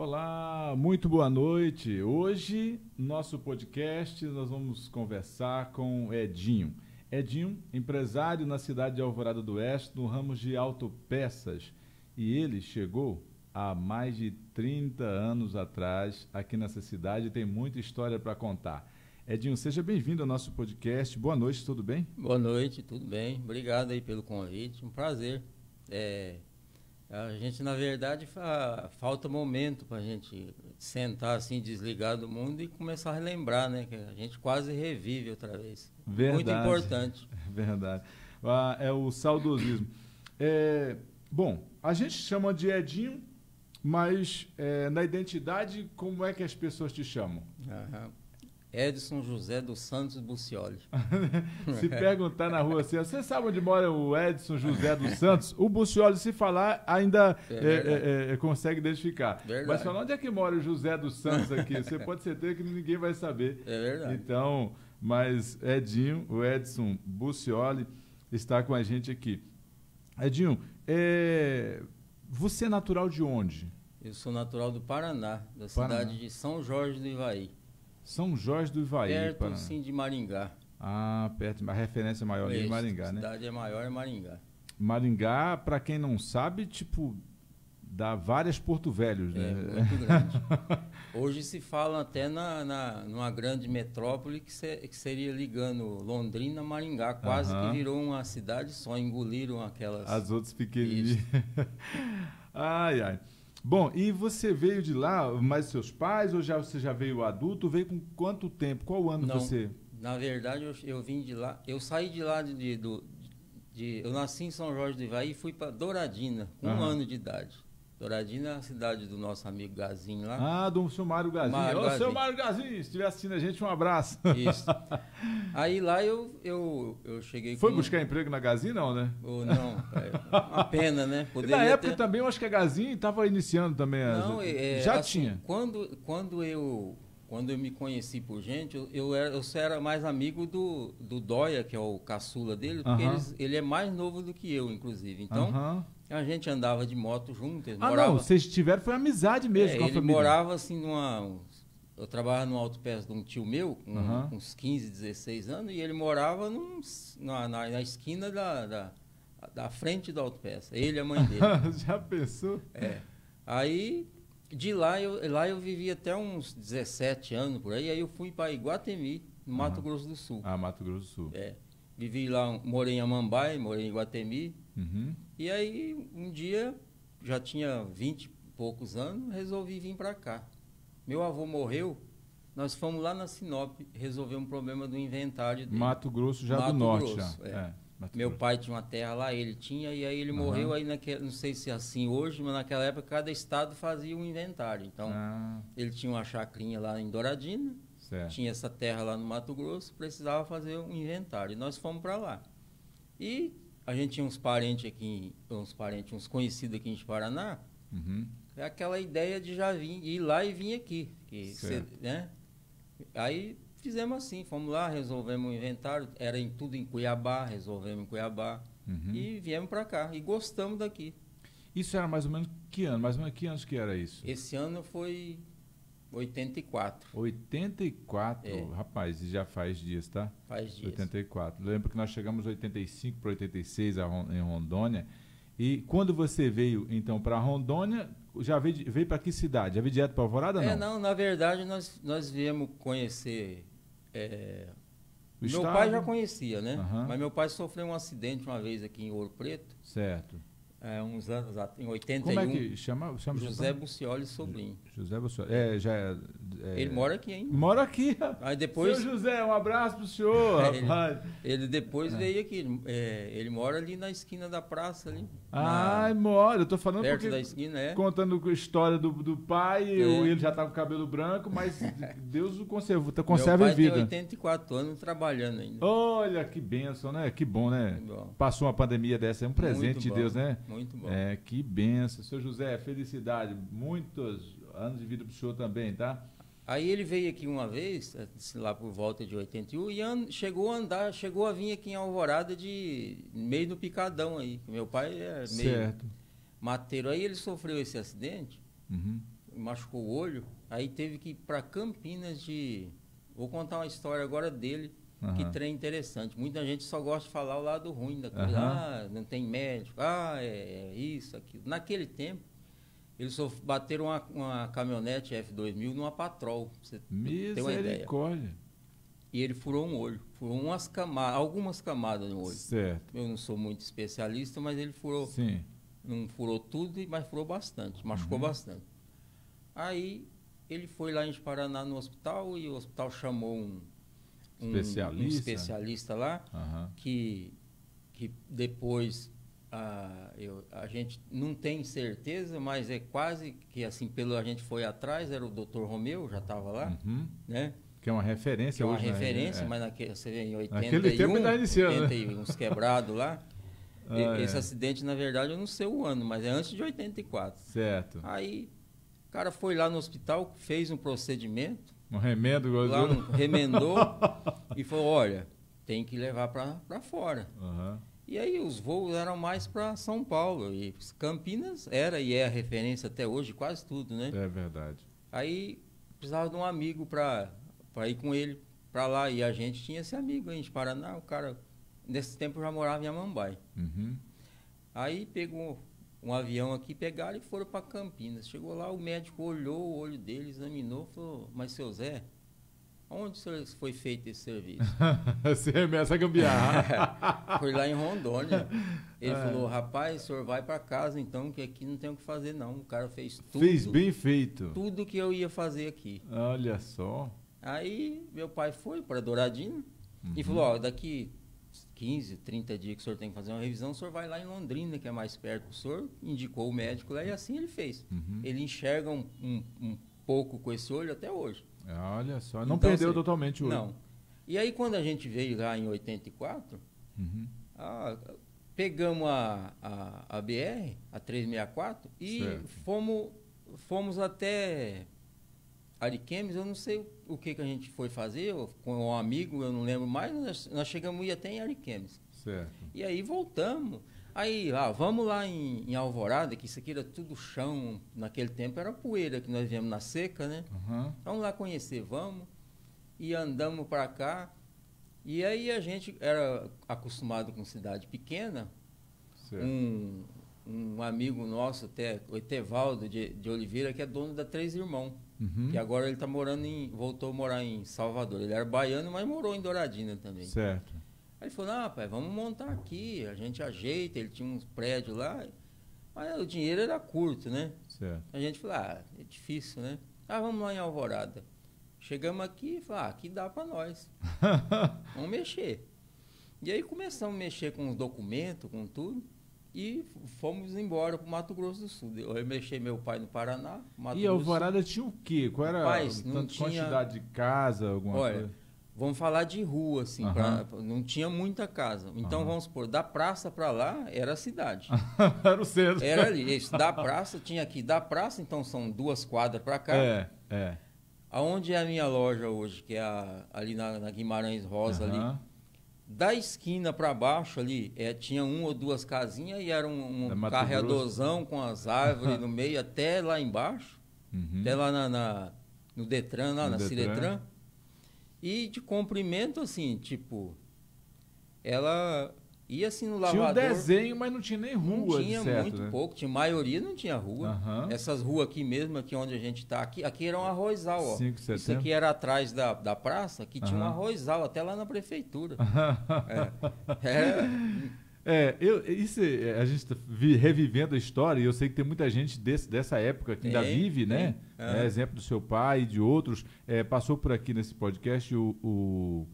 Olá, muito boa noite. Hoje, nosso podcast, nós vamos conversar com Edinho. Edinho, empresário na cidade de Alvorada do Oeste, no ramo de autopeças. E ele chegou há mais de 30 anos atrás aqui nessa cidade e tem muita história para contar. Edinho, seja bem-vindo ao nosso podcast. Boa noite, tudo bem? Boa noite, tudo bem. Obrigado aí pelo convite, um prazer. A gente, na verdade, falta momento para a gente sentar assim, desligar do mundo e começar a relembrar, né? Que a gente quase revive outra vez. Verdade. Muito importante. Verdade. É o saudosismo. Bom, a gente chama de Edinho, mas na identidade, como é que as pessoas te chamam? Edson José dos Santos Bucioli. Se perguntar na rua assim, você sabe onde mora o Edson José dos Santos? O Bucioli, se falar, ainda consegue identificar. Verdade. Mas falar onde é que mora o José dos Santos aqui? Você pode ter certeza que ninguém vai saber. É verdade. Então, mas Edinho, o Edson Bucioli, está com a gente aqui. Edinho, você é natural de onde? Eu sou natural do Paraná, da cidade de São Jorge do Ivaí. São Jorge do Ivaí. Perto, sim, de Maringá. Ah, perto. A referência maior ali é Maringá, né? A cidade é maior, é Maringá. Maringá, para quem não sabe, tipo, dá várias Porto Velhos, né? Muito grande. Hoje se fala até numa grande metrópole que seria ligando Londrina a Maringá. Quase que virou uma cidade só, engoliram aquelas... As outras pequenininhas. Ai, ai. Bom, e você veio de lá, mas seus pais, ou você já veio adulto? Veio com quanto tempo? Qual ano você... Na verdade, eu vim de lá, eu saí de lá, eu nasci em São Jorge do Ivaí e fui para Douradina, com 1 ano de idade. Douradina é a cidade do nosso amigo Gazinho lá. Ah, do seu Mário Gazinho. Ô, seu Mário Gazinho, se estiver assistindo a gente, um abraço. Isso. Aí lá eu cheguei... Foi buscar emprego na Gazinho, não, né? Não, uma pena, né? Poderia na época também, eu acho que a Gazinho estava iniciando também. Não, já assim, tinha. Quando eu me conheci por gente, eu só era mais amigo do Dóia, que é o caçula dele, porque ele é mais novo do que eu, inclusive. Então... A gente andava de moto junto. Não, vocês tiveram, foi amizade mesmo com a família. Ele morava assim eu trabalhava no autopeças de um tio meu, com uns 15, 16 anos, e ele morava na esquina da frente da autopeça. Ele e a mãe dele. Já pensou? Aí, de lá eu vivi até uns 17 anos por aí eu fui para Iguatemi, no Mato Grosso do Sul. Ah, Mato Grosso do Sul. Vivi lá, morei em Amambai, morei em Iguatemi. E aí, um dia, já tinha 20 e poucos anos, resolvi vir para cá. Meu avô morreu, nós fomos lá na Sinop resolver um problema do inventário dele. Mato Grosso já do norte. Já. Meu pai tinha uma terra lá, ele tinha, e aí ele morreu, aí não sei se é assim hoje, mas naquela época cada estado fazia um inventário. Então, ele tinha uma chacrinha lá em Douradina, tinha essa terra lá no Mato Grosso, precisava fazer um inventário. E nós fomos para lá. E a gente tinha uns conhecidos aqui em Paraná, é aquela ideia de já ir lá e vir aqui. Né? Aí fizemos assim, fomos lá, resolvemos o inventário, era tudo em Cuiabá, resolvemos em Cuiabá, e viemos para cá, e gostamos daqui. Isso era mais ou menos que ano? Mais ou menos que anos que era isso? Esse ano foi 84. 84? Rapaz, já faz dias, tá? Faz dias. 84. Lembro que nós chegamos 85 para 86 em Rondônia. E quando você veio, então, para Rondônia, já veio para que cidade? Já veio direto para Alvorada, não? Não, na verdade, nós viemos conhecer... meu estado? pai já conhecia, né? Mas meu pai sofreu um acidente uma vez aqui em Ouro Preto. Certo. Uns anos em 81. Como é que chama? José Bucioli Sobrinho. José Bucioli. Ele mora aqui ainda. Mora aqui. Aí depois, seu José, um abraço pro senhor. Ele depois veio aqui. Ele mora ali na esquina da praça ali. Mora. Eu tô falando perto porque da esquina, contando a história do pai, ele já tá com o cabelo branco, mas Deus o conserva em vida. Meu pai tem 84 anos trabalhando ainda. Olha, que bênção, né? Que bom, né? Passou uma pandemia dessa, é um presente de Deus, né? Muito bom. Que bênção. Seu José, felicidade. Muitos anos de vida pro senhor também, tá? Aí ele veio aqui uma vez, lá por volta de 81, e chegou a vir aqui em Alvorada meio no picadão aí. Meu pai é meio mateiro. Aí ele sofreu esse acidente, machucou o olho, aí teve que ir para Campinas Vou contar uma história agora dele, que trem interessante. Muita gente só gosta de falar o lado ruim da coisa. Não tem médico, é isso, aquilo. Naquele tempo, eles só bateram uma caminhonete F2000 numa Patrol, pra você ter uma ideia. E ele furou um olho, furou algumas camadas no olho. Certo. Eu não sou muito especialista, mas ele furou. Sim. Não furou tudo, mas furou bastante, machucou bastante. Aí ele foi lá em Paraná no hospital e o hospital chamou um especialista lá, que depois a gente não tem certeza, mas é quase que assim, a gente foi atrás, era o Dr. Romeu, já estava lá, né? Que é uma referência hoje. Mas você vê em 81, naquele tempo ainda iniciando, 80 uns quebrados lá. Esse acidente, na verdade, eu não sei o ano, mas é antes de 84. Certo. Aí, o cara foi lá no hospital, fez um procedimento. Um remendo, remendou e falou, olha, tem que levar para fora. E aí os voos eram mais para São Paulo. E Campinas era e é a referência até hoje, quase tudo, né? É verdade. Aí precisava de um amigo para ir com ele para lá. E a gente tinha esse amigo aí em Paraná, o cara... Nesse tempo já morava em Amambai. Aí pegou um avião aqui, pegaram e foram para Campinas. Chegou lá, o médico olhou o olho dele, examinou, falou, mas seu Zé, onde foi feito esse serviço? Você remessa a gambiarra. Foi lá em Rondônia. Ele falou, rapaz, o senhor vai para casa então, que aqui não tem o que fazer não. O cara fez tudo. Fez bem feito. Tudo que eu ia fazer aqui. Olha só. Aí meu pai foi para Douradina e falou, ó, daqui 15, 30 dias que o senhor tem que fazer uma revisão, o senhor vai lá em Londrina, que é mais perto do senhor, indicou o médico lá e assim ele fez. Ele enxerga um pouco com esse olho até hoje. Olha só, não então, perdeu totalmente o olho. Não. E aí quando a gente veio lá em 84, pegamos a BR, a 364, e fomos até Ariquemes. Eu não sei o que a gente foi fazer, com um amigo, eu não lembro mais, nós chegamos a ir até em Ariquemes. Certo. E aí voltamos. Aí, vamos lá em Alvorada, que isso aqui era tudo chão, naquele tempo era poeira, que nós viemos na seca, né? Vamos lá conhecer, vamos. E andamos para cá. E aí a gente era acostumado com cidade pequena. Certo. Um amigo nosso, até, o Etevaldo de Oliveira, que é dono da Três Irmãos. Que agora ele voltou a morar em Salvador. Ele era baiano, mas morou em Douradina também. Certo. Aí ele falou, pai, vamos montar aqui, a gente ajeita, ele tinha uns prédios lá, mas o dinheiro era curto, né? Certo. A gente falou, é difícil, né? Vamos lá em Alvorada. Chegamos aqui e falamos, aqui dá para nós. Vamos mexer. E aí começamos a mexer com os documentos, com tudo. E fomos embora para o Mato Grosso do Sul. Eu mexi meu pai no Paraná. E Alvorada tinha o quê? Qual era a quantidade de casa? Alguma coisa? Vamos falar de rua, assim. Não tinha muita casa. Então, vamos supor, da praça para lá era a cidade. Era o centro. Era ali. Isso, da praça, tinha aqui da praça, então são 2 quadras para cá. Aonde é a minha loja hoje, que é ali na Guimarães Rosa, ali. Da esquina para baixo ali, tinha 1 ou 2 casinhas e era um carreadorzão com as árvores no meio, até lá embaixo, até lá no Detran, lá na Ciretran. E de comprimento, assim, tipo, ela ia assim no lavador. Tinha um desenho, mas não tinha nem rua. Não tinha, certo, muito pouco, maioria não tinha rua. Essas ruas aqui mesmo, aqui onde a gente está, aqui era um arrozal, ó. Isso aqui era atrás da praça, que tinha um arrozal, até lá na prefeitura. A gente está revivendo a história, e eu sei que tem muita gente dessa época que ainda vive, né? Exemplo do seu pai e de outros. Passou por aqui nesse podcast o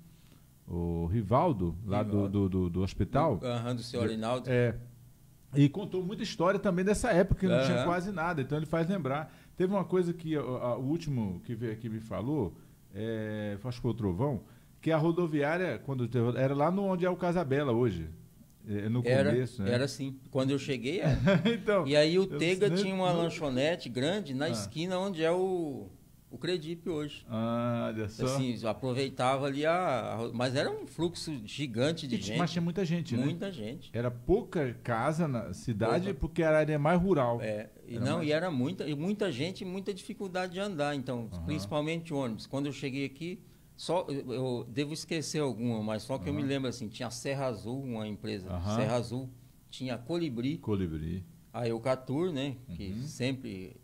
Rivaldo, lá do hospital. Do senhor Rinaldo. E contou muita história também dessa época, que não tinha quase nada. Então ele faz lembrar. Teve uma coisa que o último que veio aqui me falou, acho que foi o Trovão, que a rodoviária, quando era lá onde é o Casabela hoje. No começo, né? Era assim. Quando eu cheguei, era. Então, e aí o Tega tinha uma lanchonete grande na esquina onde é o o Credip hoje. Olha só. Assim, aproveitava ali mas era um fluxo gigante de gente. Mas tinha muita gente, né? Muita gente. Era pouca casa na cidade, porque era a área mais rural. E era muita gente e muita dificuldade de andar. Então, principalmente ônibus. Quando eu cheguei aqui, eu devo esquecer alguma, mas só que eu me lembro assim, tinha a Serra Azul, uma empresa, Serra Azul, tinha a Colibri. A Eucatur, né? Que sempre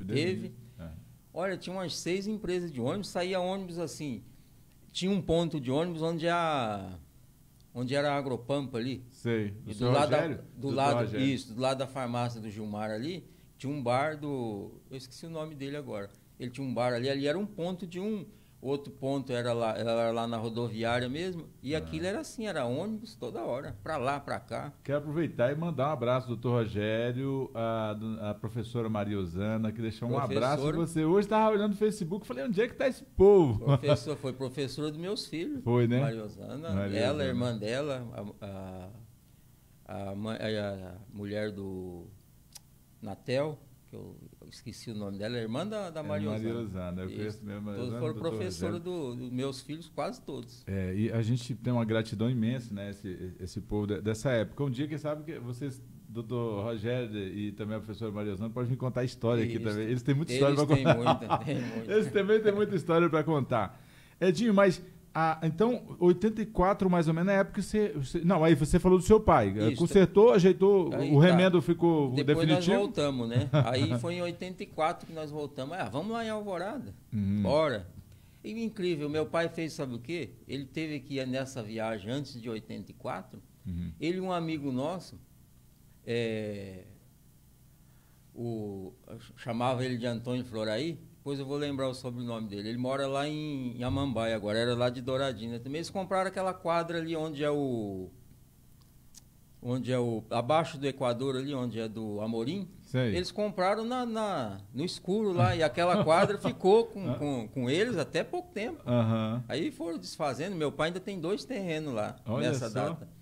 teve. Olha, tinha umas 6 empresas de ônibus, saía ônibus assim. Tinha um ponto de ônibus onde era a Agropampa ali. Sei. E do lado da farmácia do Gilmar ali, tinha um bar eu esqueci o nome dele agora. Ele tinha um bar ali era um ponto de outro ponto era lá na rodoviária mesmo, e aquilo era assim, era ônibus toda hora, para lá, para cá. Quero aproveitar e mandar um abraço ao Dr. Rogério, a professora Maria Osana, que deixou um abraço em você. Hoje estava olhando no Facebook e falei, onde é que está esse povo? Foi professora dos meus filhos. Foi, né? Maria Osana, ela, a irmã dela, a mulher do Natel, que eu esqueci o nome dela, é irmã da Maria Osana. Maria Osana, eu conheço mesmo. Todos foram professores dos meus filhos, quase todos. E a gente tem uma gratidão imensa, né, esse povo dessa época. Um dia, quem sabe, que vocês, doutor Rogério e também a professora Maria Osana, podem me contar a história aqui também. Eles têm muita história para contar. Tem muita. Eles também têm muita história para contar. Edinho, mas... então, 84 mais ou menos, na época que você... Não, aí você falou do seu pai. Isso, consertou, ajeitou, aí, o remendo ficou depois definitivo? Depois nós voltamos, né? Aí foi em 84 que nós voltamos. Vamos lá em Alvorada. Bora. E incrível, meu pai fez, sabe o quê? Ele teve que ir nessa viagem antes de 84. Ele e um amigo nosso, chamava ele de Antônio Floraí. Depois eu vou lembrar o sobrenome dele. Ele mora lá em Amambaia agora, era lá de Douradina. Também eles compraram aquela quadra ali onde é abaixo do Equador ali, onde é do Amorim. Sei. Eles compraram no escuro lá, e aquela quadra ficou com eles até pouco tempo. Aí foram desfazendo. Meu pai ainda tem 2 terrenos lá. Olha nessa só. data.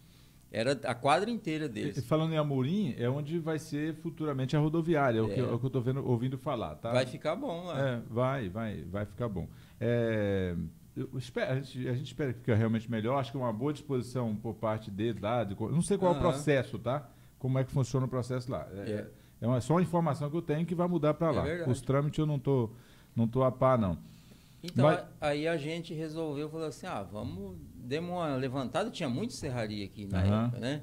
Era a quadra inteira deles. Falando em Amorim, é onde vai ser futuramente a rodoviária, é o que eu estou ouvindo falar, tá? Vai ficar bom lá. Vai ficar bom. A gente espera que fique realmente melhor, acho que é uma boa disposição por parte deles lá, não sei qual é o processo, tá? Como é que funciona o processo lá. É só uma informação que eu tenho que vai mudar para lá. Verdade. Os trâmites eu não tô a par, não. Então, aí a gente resolveu, falou assim, demos uma levantada, tinha muita serraria aqui na época, né?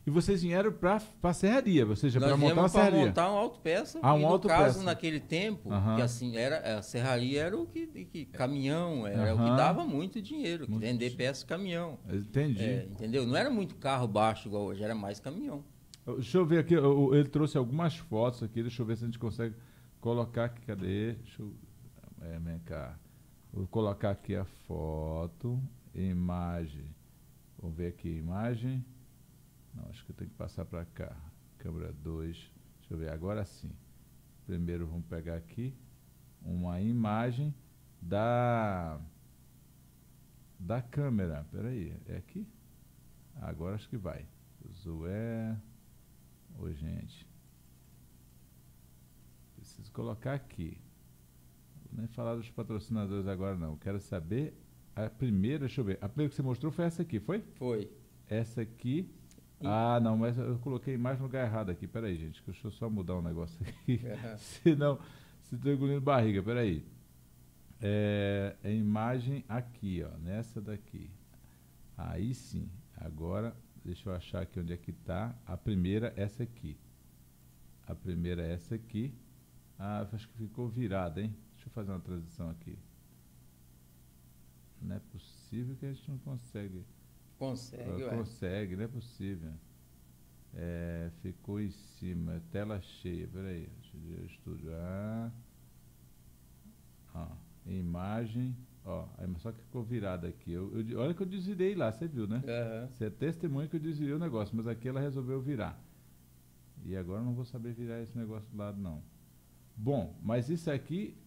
E vocês vieram para a serraria, ou seja, para montar uma serraria? Para montar uma autopeça. No caso, naquele tempo, que assim, a serraria era o que caminhão, era o que dava muito dinheiro, vender peça de caminhão. Entendi. Entendeu? Não era muito carro baixo igual hoje, era mais caminhão. Deixa eu ver aqui, ele trouxe algumas fotos aqui, deixa eu ver se a gente consegue colocar aqui, cadê? Deixa eu... vem cá. Vou colocar aqui a foto, imagem. Vamos ver aqui, imagem. Não, acho que eu tenho que passar para cá. Câmera 2. Deixa eu ver, agora sim. Primeiro vamos pegar aqui uma imagem da câmera. Espera aí, é aqui? Agora acho que vai. Zoé. Oi, gente. Preciso colocar aqui. Vou nem falar dos patrocinadores agora, não. Quero saber a primeira, deixa eu ver. A primeira que você mostrou foi essa aqui, foi? Foi. Essa aqui. Não, mas eu coloquei a imagem no lugar errado aqui. Peraí, gente, deixa eu só mudar um negócio aqui. Senão, se estou engolindo barriga, peraí. É a imagem aqui, ó, nessa daqui. Aí sim. Agora, deixa eu achar aqui onde é que está. A primeira, essa aqui. A primeira é essa aqui. Acho que ficou virada, hein? Deixa eu fazer uma transição aqui. Não é possível que a gente não consegue. Consegue, não é possível. Ficou em cima, tela cheia. Peraí, deixa eu ver o estúdio. Imagem. Só que ficou virada aqui. Olha que eu desvirei lá, você viu, né? Você é testemunha que eu desvirei o negócio, mas aqui ela resolveu virar. E agora eu não vou saber virar esse negócio do lado, não. Bom, mas isso aqui,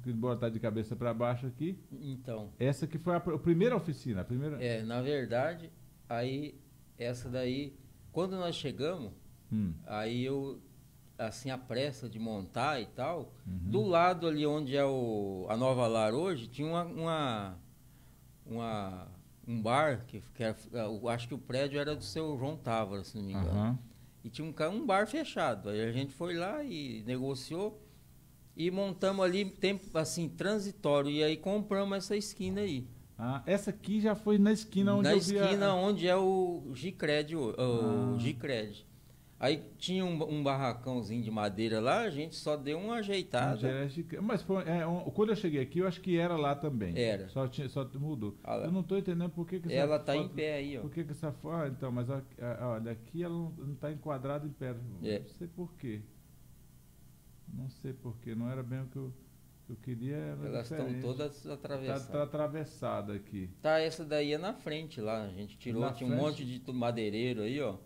embora tá de cabeça para baixo aqui. Então. Essa que foi a primeira oficina, a primeira. Na verdade, aí essa daí, quando nós chegamos, aí assim, a pressa de montar e tal, do lado ali onde é a Nova Lar hoje, tinha um bar, que era, eu acho que o prédio era do seu João Távora, se não me engano. E tinha um bar fechado. Aí a gente foi lá e negociou e montamos ali tempo assim, transitório. E aí compramos essa esquina aí. Essa aqui já foi na esquina onde eu vi. Na esquina onde é o Gicred, o Gicred. Aí tinha um barracãozinho de madeira lá, a gente só deu uma ajeitada. Mas quando eu cheguei aqui, eu acho que era lá também. Era. Só eu não estou entendendo por que ela está em pé aí, ó. Por que essa foto... então, mas olha, aqui ela não está enquadrada em pé. Não sei por quê. Não sei por quê. Não era bem o que eu queria. Elas estão todas atravessadas. Está atravessada aqui. Tá, essa daí é na frente lá. A gente tirou, tinha um monte de madeireiro aí, ó.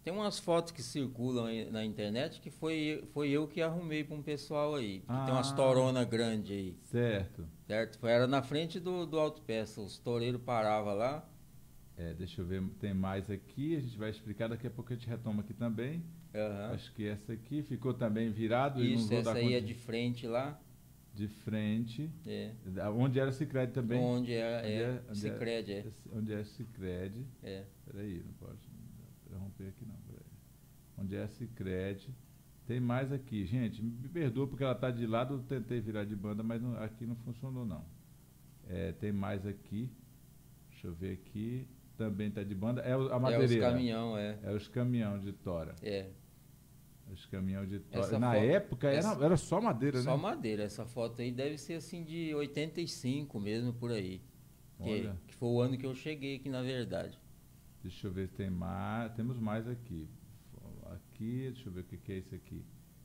Tem umas fotos que circulam aí na internet que foi eu que arrumei para um pessoal aí. Que tem umas toronas grandes aí. Certo. Era na frente do autopeça. Os toureiros paravam lá. Deixa eu ver, tem mais aqui. A gente vai explicar, daqui a pouco a gente retoma aqui também. Acho que essa aqui ficou também virado. Isso, essa aí é de frente lá. De frente. Onde era Sicredi também? Onde é Sicredi, Onde é Sicredi. Peraí, não pode interromper aqui não. Onde é Sicredi. Tem mais aqui. Gente, me perdoa porque ela está de lado, eu tentei virar de banda, mas aqui não funcionou não. Tem mais aqui. Deixa eu ver aqui. Também está de banda. É a madeireira. É os caminhão, É os caminhão de tora. Os caminhão de tora. Na época era só madeira, né? Só madeira. Essa foto aí deve ser assim de 85 mesmo, por aí. Que foi o ano que eu cheguei aqui, na verdade. Deixa eu ver se tem mais. Temos mais aqui. Aqui, deixa eu ver o que é esse aqui.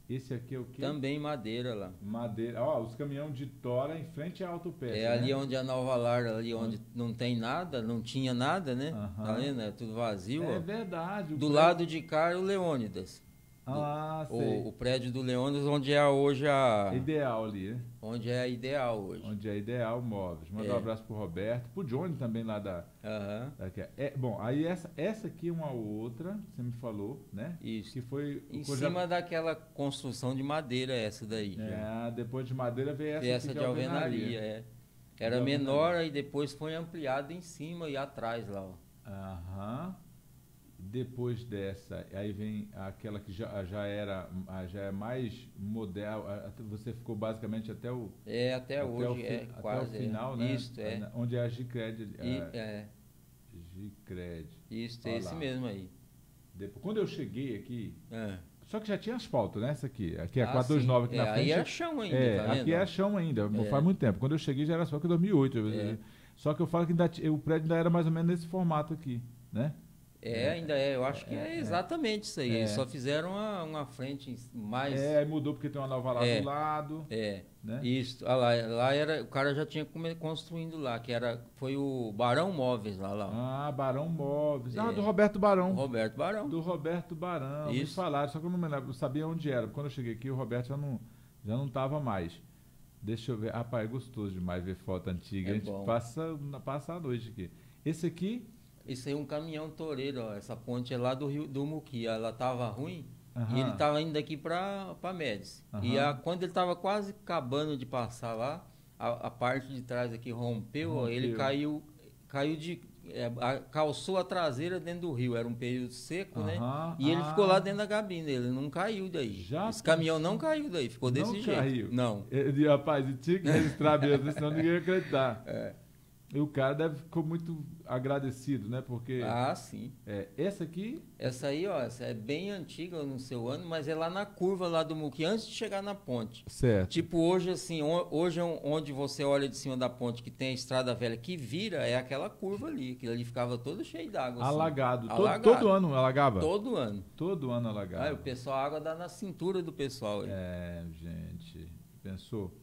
Esse aqui é o quê? Também madeira lá. Madeira. Os caminhão de tora em frente à autopeça. Ali onde a Nova Lar, ali onde não tem nada, não tinha nada, né? Tá vendo? É tudo vazio. É verdade. Do lado de cá é o Leônidas. Sei. O prédio do Leônidas, onde é hoje a... Ideal ali, né? Onde é a Ideal hoje. Onde é a Ideal Móveis. Manda um abraço pro Roberto, pro Johnny também lá da... bom, aí essa aqui é uma outra, você me falou, né? Isso. Que foi... Em cima daquela construção de madeira, essa daí. Depois de madeira veio essa de alvenaria. Era menor, aí depois foi ampliada em cima e atrás lá, ó. Depois dessa, aí vem aquela que já é mais moderna. Você ficou basicamente até o... até hoje, quase. Até o final, né? Isso, Onde é a Gicred. Gicred. Isso, esse mesmo aí. Quando eu cheguei aqui... Só que já tinha asfalto, né? Essa aqui. Aqui é a 429 aqui na frente. Aí é chão ainda, tá vendo? Aqui é chão ainda. Faz muito tempo. Quando eu cheguei já era só que 2008. Só que eu falo que o prédio ainda era mais ou menos nesse formato aqui, né? Ainda é. Eu acho que é exatamente isso aí. Só fizeram uma frente mais... Aí mudou porque tem uma nova lá do lado. Né? Isso. Lá era... O cara já tinha construindo lá, foi o Barão Móveis lá. Barão Móveis. Do Roberto Barão. Roberto Barão. Do Roberto Barão. Isso. Me falaram, só que eu não me lembro. Eu sabia onde era. Quando eu cheguei aqui, o Roberto já não estava mais. Deixa eu ver. Rapaz, é gostoso demais ver foto antiga. A gente passa a noite aqui. Esse aqui... Isso aí é um caminhão toureiro, ó. Essa ponte é lá do Rio do Muqui. Ela tava ruim e ele tava indo daqui para Médici. E quando ele tava quase acabando de passar lá, a parte de trás aqui rompeu. Ele caiu calçou a traseira dentro do rio. Era um período seco, né? E ele ficou lá dentro da cabine. Ele não caiu daí. Esse caminhão não caiu daí, ficou desse jeito. Caiu. Não. Rapaz, tinha que registrar mesmo, senão ninguém ia acreditar. E o cara ficou muito agradecido, né? Porque... sim. Essa aqui... Essa aí, ó, essa é bem antiga no seu ano, mas é lá na curva lá do Muqui, antes de chegar na ponte. Certo. Tipo, hoje, assim, hoje onde você olha de cima da ponte, que tem a estrada velha que vira, é aquela curva ali. Aquilo ali ficava todo cheio d'água. Alagado. Todo ano alagava? Todo ano. Todo ano alagava. O pessoal, a água dá na cintura do pessoal. Aí. Gente, pensou?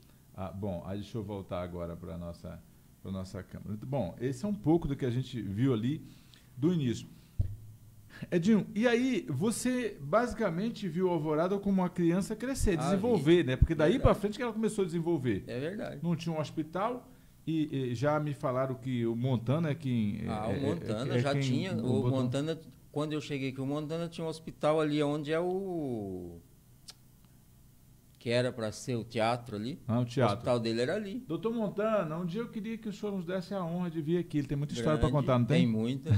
Bom, aí deixa eu voltar agora para nossa câmera. Bom, esse é um pouco do que a gente viu ali do início. Edinho, e aí você basicamente viu a Alvorada como uma criança crescer, desenvolver, né? Porque daí para frente que ela começou a desenvolver. É verdade. Não tinha um hospital e já me falaram que o Montana é quem... o Montana já tinha. O Montana, quando eu cheguei aqui, o Montana tinha um hospital ali onde é o que era para ser o teatro ali. O teatro. O hospital dele era ali. Doutor Montana, um dia eu queria que o senhor nos desse a honra de vir aqui. Ele tem muita história para contar, não tem? Tem muita.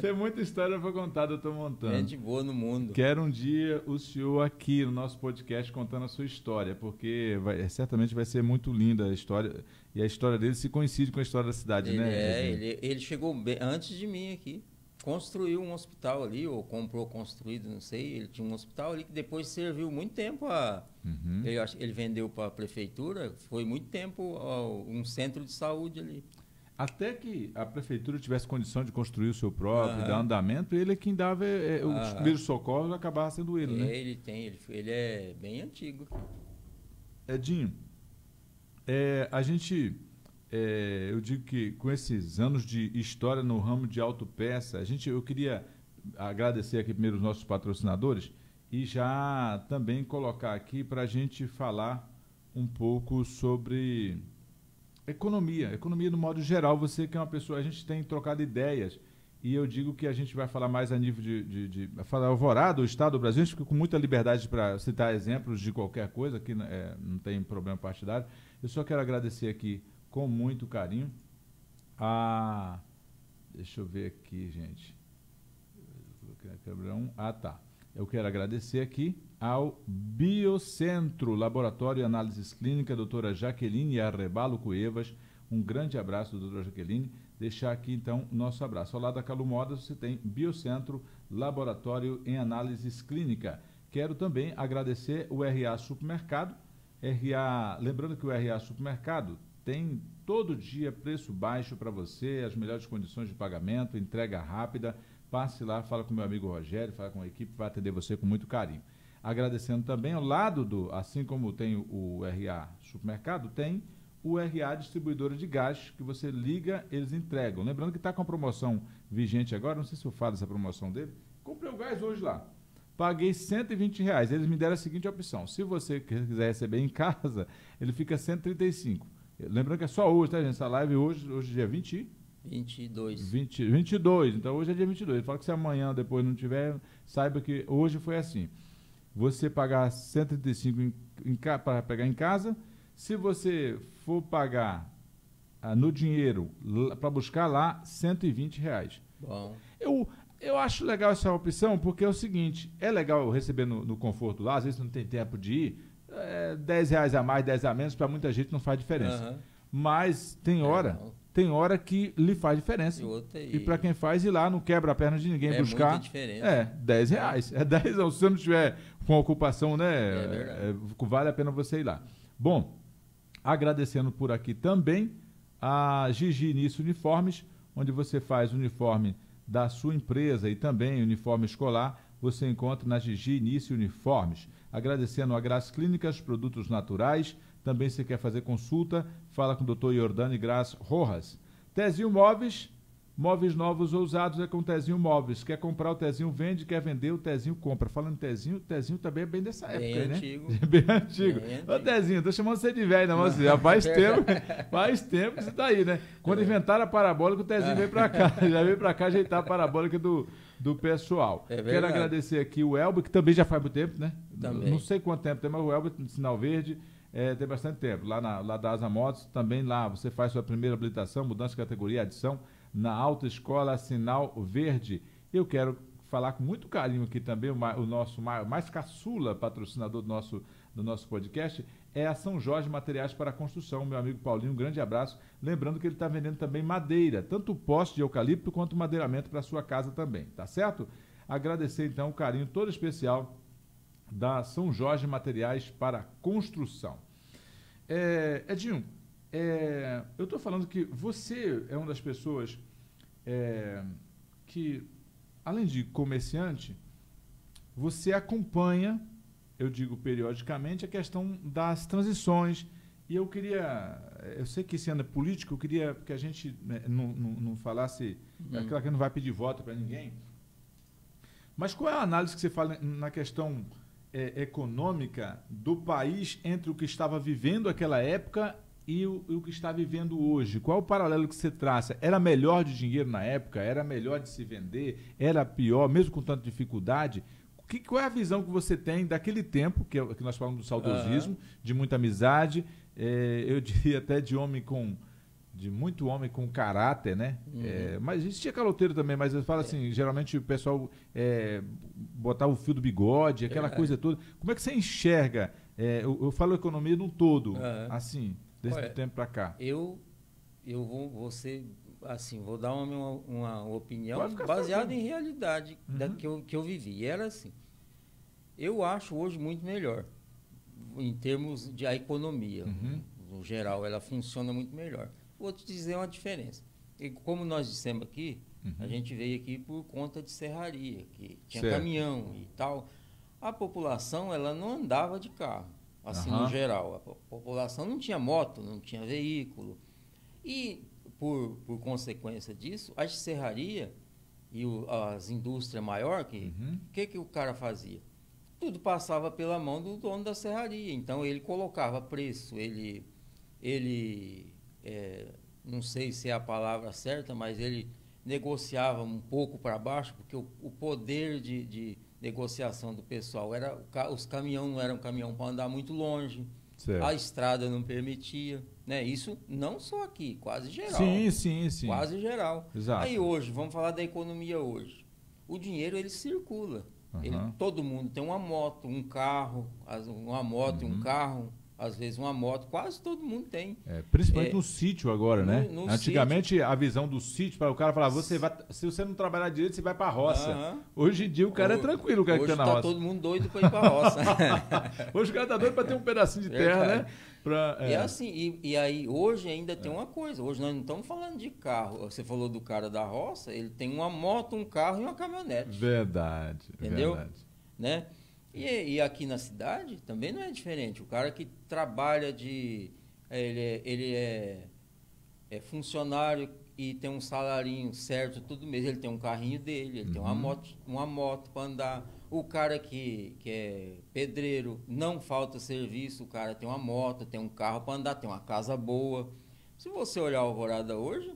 Tem muita história para contar, doutor Montana. Gente boa no mundo. Quero um dia o senhor aqui no nosso podcast contando a sua história, porque certamente vai ser muito linda a história. E a história dele se coincide com a história da cidade, né? Ele chegou antes de mim aqui. Construiu um hospital ali, ou comprou construído, não sei. Ele tinha um hospital ali que depois serviu muito tempo ele vendeu para a prefeitura, foi muito tempo um centro de saúde ali. Até que a prefeitura tivesse condição de construir o seu próprio, dar andamento, ele é quem dava os primeiros socorros, acabava sendo ele, né? Ele é bem antigo. Edinho, a gente... eu digo que com esses anos de história no ramo de autopeça, eu queria agradecer aqui primeiro os nossos patrocinadores e já também colocar aqui para a gente falar um pouco sobre economia no modo geral. Você que é uma pessoa, a gente tem trocado ideias e eu digo que a gente vai falar mais a nível de falar Alvorada, o Estado do Brasil. A gente fica com muita liberdade para citar exemplos de qualquer coisa, que não tem problema partidário. Eu só quero agradecer aqui com muito carinho deixa eu ver aqui, gente. Tá. Eu quero agradecer aqui ao Biocentro, Laboratório e Análises Clínicas, doutora Jaqueline Arrebalo Cuevas. Um grande abraço, doutora Jaqueline. Deixar aqui, então, o nosso abraço. Ao lado da Calumodas, você tem Biocentro, Laboratório em Análises Clínicas. Quero também agradecer o RA Supermercado. Lembrando que o RA Supermercado tem todo dia preço baixo para você, as melhores condições de pagamento, entrega rápida. Passe lá, fala com meu amigo Rogério, fala com a equipe, vai atender você com muito carinho. Agradecendo também, ao lado assim como tem o RA Supermercado, tem o RA Distribuidora de Gás, que você liga, eles entregam. Lembrando que está com a promoção vigente agora, não sei se eu falo dessa promoção dele. Comprei o gás hoje lá. Paguei R$120. Eles me deram a seguinte opção: se você quiser receber em casa, ele fica R$135. Lembrando que é só hoje, tá, gente? Essa live hoje é dia 22. 22. Então hoje é dia 22. Ele fala que se amanhã depois não tiver, saiba que hoje foi assim. Você pagar R$135 para pegar em casa. Se você for pagar no dinheiro para buscar lá, R$120. Bom. Eu acho legal essa opção, porque é o seguinte: é legal eu receber no conforto lá, às vezes não tem tempo de ir. R$10 a mais, 10 a menos, para muita gente não faz diferença. Mas tem hora que lhe faz diferença. E para quem faz, ir lá, não quebra a perna de ninguém buscar. Muita diferença. R$10. É 10, se você não tiver com ocupação, né? Vale a pena você ir lá. Bom, agradecendo por aqui também a Gigi Início Uniformes, onde você faz uniforme da sua empresa e também uniforme escolar, você encontra na Gigi Início Uniformes. Agradecendo a Gras Clínicas, produtos naturais. Também se quer fazer consulta, fala com o Dr. Jordani Gras Rojas. Tezinho Móveis, móveis novos ou usados é com Tezinho Móveis. Quer comprar o Tezinho, vende, quer vender, o Tezinho compra. Falando em Tezinho também é bem dessa época, antigo. Né? Bem antigo. Ô Tezinho, tô chamando você de velho, não, já faz tempo que você tá aí, né? Quando inventaram a parabólica, o Tezinho veio pra cá, já veio pra cá ajeitar a parabólica do pessoal. Quero agradecer aqui o Elber, que também já faz muito tempo, né? Também. Não sei quanto tempo tem, mas o Elber, Sinal Verde, tem bastante tempo. Lá da Asa Motos, também lá você faz sua primeira habilitação, mudança de categoria, adição, na Autoescola Sinal Verde. Eu quero falar com muito carinho aqui também, o nosso mais caçula patrocinador do nosso podcast, é a São Jorge Materiais para Construção, meu amigo Paulinho, um grande abraço. Lembrando que ele está vendendo também madeira, tanto poste de eucalipto quanto madeiramento para sua casa também, tá certo? Agradecer então o carinho todo especial da São Jorge Materiais para Construção. Edinho, eu estou falando que você é uma das pessoas que, além de comerciante, você acompanha, eu digo periodicamente, a questão das transições. E eu sei que esse ano é político, eu queria que a gente não falasse, aquela que não vai pedir voto para ninguém, mas qual é a análise que você fala na questão econômica do país entre o que estava vivendo aquela época e o que está vivendo hoje? Qual o paralelo que você traça? Era melhor de dinheiro na época? Era melhor de se vender? Era pior, mesmo com tanta dificuldade? Qual é a visão que você tem daquele tempo, que nós falamos do saudosismo, de muita amizade, eu diria até de muito homem com caráter, né? Mas existia caloteiro também, mas eu falo assim, geralmente o pessoal botava o fio do bigode, aquela coisa toda. Como é que você enxerga? Eu falo economia num todo, assim, desse tempo para cá. Eu vou dar uma opinião baseada em realidade que eu vivi. E era assim, eu acho hoje muito melhor, em termos de a economia, no geral, ela funciona muito melhor. Vou te dizer uma diferença. E como nós dissemos aqui, a gente veio aqui por conta de serraria, que tinha caminhão e tal. A população, ela não andava de carro, assim, no geral. A população não tinha moto, não tinha veículo. E, por consequência disso, a serraria e as indústrias maiores, que o cara fazia? Tudo passava pela mão do dono da serraria. Então, ele colocava preço, não sei se é a palavra certa, mas ele negociava um pouco para baixo, porque o poder de negociação do pessoal os caminhões não eram caminhão para andar muito longe, a estrada não permitia, né? Isso não só aqui, quase geral. Sim. Quase geral. Exato. Aí hoje, vamos falar da economia hoje. O dinheiro, ele circula. Todo mundo tem uma moto, um carro, uma moto e um carro. Às vezes uma moto, quase todo mundo tem. Principalmente no sítio agora, né? Antigamente sítio, a visão do sítio, para o cara falar, se você não trabalhar direito, você vai para a roça. Hoje em dia o cara é tranquilo, o cara que está na roça. Hoje está todo mundo doido para ir para a roça. Hoje o cara está doido para ter um pedacinho de terra, né? E assim, e aí hoje ainda tem uma coisa, hoje nós não estamos falando de carro. Você falou do cara da roça, ele tem uma moto, um carro e uma caminhonete. Verdade. Entendeu? Verdade. Né? E aqui na cidade também não é diferente. O cara que trabalha ele é funcionário e tem um salarinho certo todo mês, ele tem um carrinho dele, ele tem uma moto para andar. O cara que é pedreiro, não falta serviço, o cara tem uma moto, tem um carro para andar, tem uma casa boa. Se você olhar a Alvorada hoje,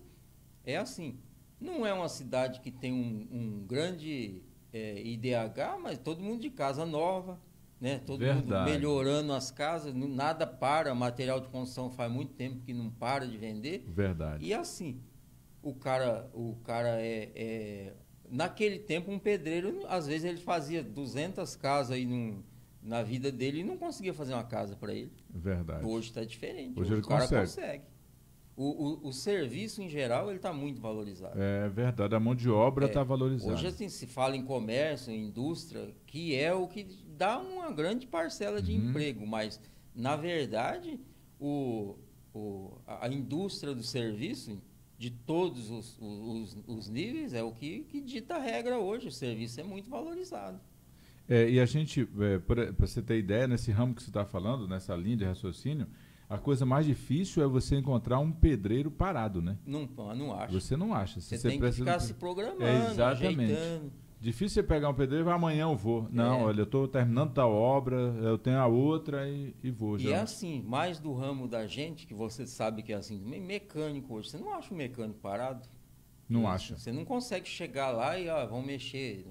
é assim. Não é uma cidade que tem um grande IDH, mas todo mundo de casa nova, né? Todo mundo melhorando as casas, nada para, material de construção faz muito tempo que não para de vender. Verdade. E assim, o cara naquele tempo um pedreiro, às vezes ele fazia 200 casas aí na vida dele e não conseguia fazer uma casa para ele. Verdade. Hoje está diferente. Hoje ele o cara consegue. O serviço, em geral, ele está muito valorizado. É verdade, a mão de obra está valorizada. Hoje, assim, se fala em comércio, em indústria, que é o que dá uma grande parcela de emprego, mas, na verdade, a indústria do serviço, de todos os níveis, é o que dita a regra hoje. O serviço é muito valorizado. E a gente, para você ter ideia, nesse ramo que você está falando, nessa linha de raciocínio, a coisa mais difícil é você encontrar um pedreiro parado, né? Não acho. Você não acha. Você tem que ficar se programando, exatamente. ajeitando. Difícil você pegar um pedreiro e falar, amanhã eu vou. Não, olha, eu estou terminando tal obra, eu tenho a outra e vou. E é assim, mais do ramo da gente, que você sabe que é assim, mecânico hoje. Você não acha um mecânico parado? Não acha. Você não consegue chegar lá e, vão mexer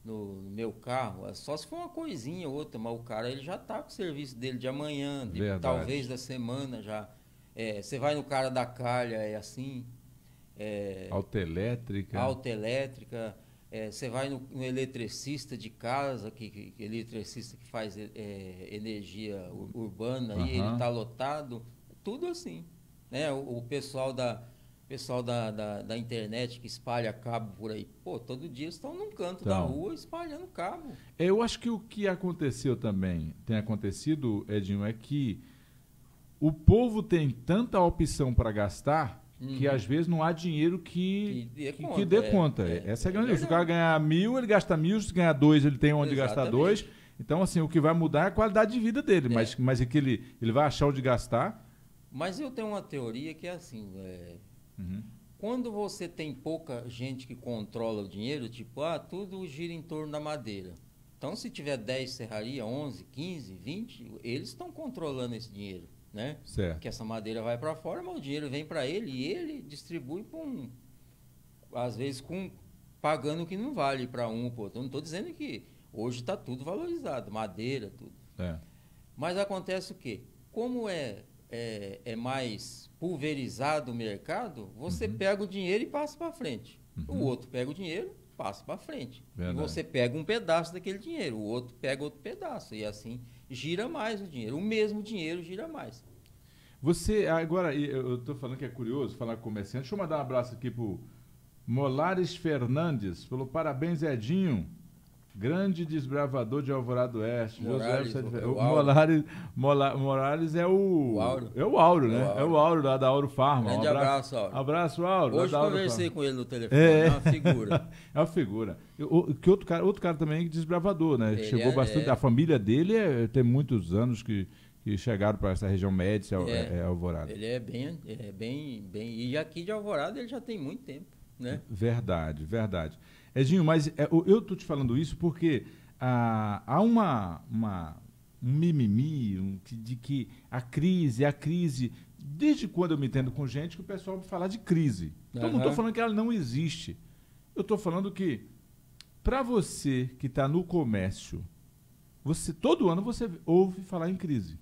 no meu carro, só se for uma coisinha ou outra, mas o cara ele já está com o serviço dele de amanhã, talvez da semana já. Você vai no cara da calha, é assim. Autoelétrica. Você vai no eletricista de casa, eletricista que faz energia urbana, e ele está lotado, tudo assim. Né? O pessoal da internet que espalha cabo por aí, todo dia estão num canto da rua espalhando cabo. Eu acho que o que aconteceu também, tem acontecido, Edinho, é que o povo tem tanta opção para gastar que às vezes não há dinheiro que dê conta. Essa é a grande. Se o cara ganhar 1.000, ele gasta 1.000, se ganhar 2, ele tem onde gastar 2. Então, assim, o que vai mudar é a qualidade de vida dele, mas é que ele vai achar onde gastar. Mas eu tenho uma teoria que é assim, quando você tem pouca gente que controla o dinheiro, tipo, tudo gira em torno da madeira. Então, se tiver 10 serraria, 11, 15, 20, eles estão controlando esse dinheiro, né? Certo. Que essa madeira vai para fora, mas o dinheiro vem para ele e ele distribui às vezes pagando o que não vale para um ou para outro. Eu não estou dizendo que Hoje está tudo valorizado, madeira, tudo. Mas acontece o quê? Como é mais pulverizado o mercado, você pega o dinheiro e passa para frente. O outro pega o dinheiro, passa para frente. Verdade. E você pega um pedaço daquele dinheiro, o outro pega outro pedaço. E assim gira mais o dinheiro. O mesmo dinheiro gira mais. Você, agora, eu estou falando que é curioso falar com comerciante. Deixa eu mandar um abraço aqui pro Molares Fernandes. Falou, parabéns, Edinho. Grande desbravador de Alvorada do Oeste. Morales é o Auro. É o Auro, né? É o Auro lá da Auro Farma. Grande abraço, Auro. Abraço, Auro. Hoje conversei com ele no telefone. É uma figura. É uma figura. Que outro cara também desbravador, né? Chegou bastante. A família dele tem muitos anos que chegaram para essa região média, Alvorada. Ele é bem. E aqui de Alvorada ele já tem muito tempo, né? Verdade. Edinho, mas eu estou te falando isso porque há um mimimi de que a crise, desde quando eu me entendo com gente, que o pessoal fala de crise. Então não estou falando que ela não existe. Eu estou falando que, para você que está no comércio, todo ano você ouve falar em crise.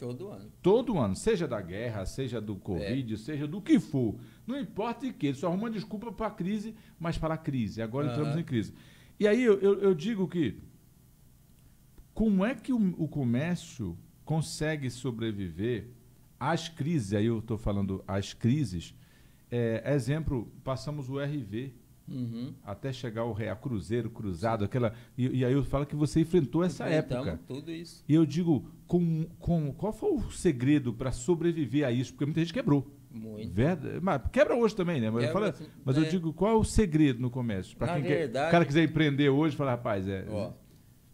Todo ano. Seja da guerra, seja do Covid, seja do que for. Não importa de que. Ele só arruma desculpa para a crise, mas para a crise. Agora entramos em crise. E aí eu digo que como é que o comércio consegue sobreviver às crises? Aí eu estou falando às crises. Exemplo, passamos o RV. Até chegar a Cruzeiro, Cruzado, aquela. E aí eu falo que você enfrentou essa época. Tudo isso. E eu digo, qual foi o segredo para sobreviver a isso? Porque muita gente quebrou. Muito. Mas quebra hoje também, né? Mas eu digo, qual é o segredo no comércio? Para o cara quiser empreender hoje, fala, rapaz,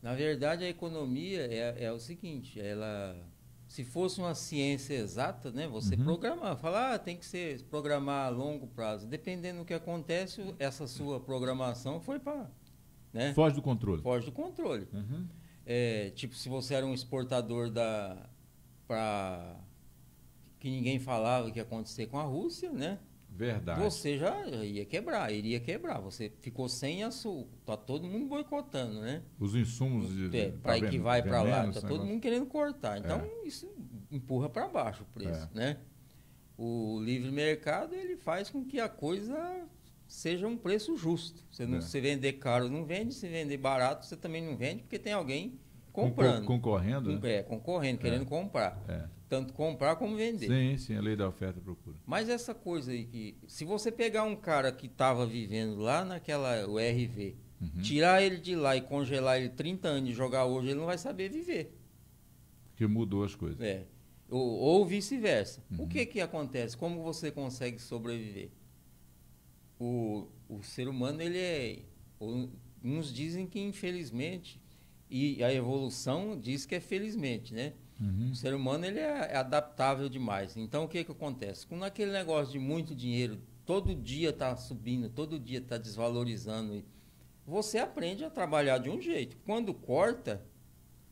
na verdade, a economia é o seguinte, se fosse uma ciência exata, né, você programar, falar, tem que programar a longo prazo. Dependendo do que acontece, essa sua programação foi para... Né? Foge do controle. Tipo, se você era um exportador que ninguém falava que ia acontecer com a Rússia, né? Verdade. Você já iria quebrar. Você ficou sem açúcar. Tá todo mundo boicotando, né? Os insumos para que vai para lá. Tá todo mundo querendo cortar. Então, isso empurra para baixo o preço, né? O livre mercado, ele faz com que a coisa seja um preço justo. Se vender caro, não vende. Se vender barato, você também não vende, porque tem alguém comprando. Concorrendo? Concorrendo, querendo comprar. Tanto comprar como vender. Sim, a lei da oferta e procura. Mas essa coisa aí que... Se você pegar um cara que estava vivendo lá naquela URV, tirar ele de lá e congelar ele 30 anos e jogar hoje, ele não vai saber viver. Porque mudou as coisas. Ou vice-versa. O que acontece? Como você consegue sobreviver? O ser humano, ele é... Uns dizem que infelizmente, e a evolução diz que é felizmente, né? O ser humano, ele é adaptável demais. Então, o que acontece? Com aquele negócio de muito dinheiro, todo dia está subindo, todo dia está desvalorizando, você aprende a trabalhar de um jeito. Quando corta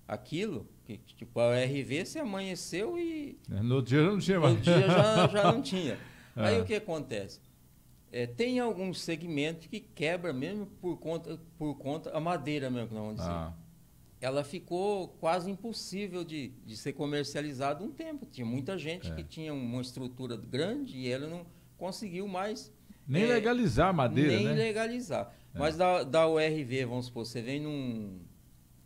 aquilo, tipo a RV, você amanheceu e... No outro dia não tinha mais. No dia já não tinha. Aí o que acontece? Tem alguns segmentos que quebra mesmo por conta a madeira mesmo, que nós vamos dizer. Ela ficou quase impossível de ser comercializada um tempo. Tinha muita gente que tinha uma estrutura grande e ela não conseguiu mais... Nem legalizar a madeira, nem legalizar. Mas da URV, vamos supor, você vem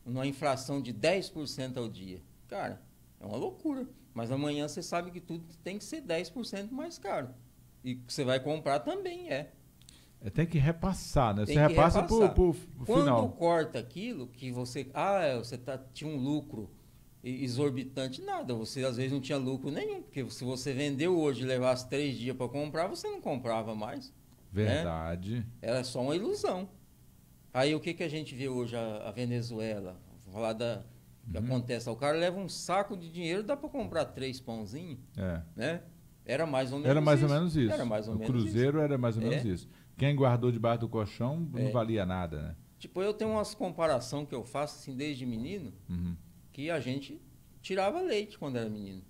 numa inflação de 10% ao dia. Cara, é uma loucura. Mas amanhã você sabe que tudo tem que ser 10% mais caro. E que você vai comprar também tem que repassar, né? Você repassa pro final. Quando corta aquilo, que você tinha um lucro exorbitante, nada. Você às vezes não tinha lucro nenhum, porque se você vendeu hoje e levasse 3 dias para comprar, você não comprava mais. Verdade. Né? Era só uma ilusão. Aí o que a gente vê hoje? A Venezuela, vou falar que acontece. O cara leva um saco de dinheiro, dá para comprar 3 pãozinhos. Né? Era mais ou menos isso. O Cruzeiro era mais ou menos isso. Quem guardou debaixo do colchão não valia nada, né? Tipo, eu tenho umas comparação que eu faço assim desde menino, que a gente tirava leite quando era menino.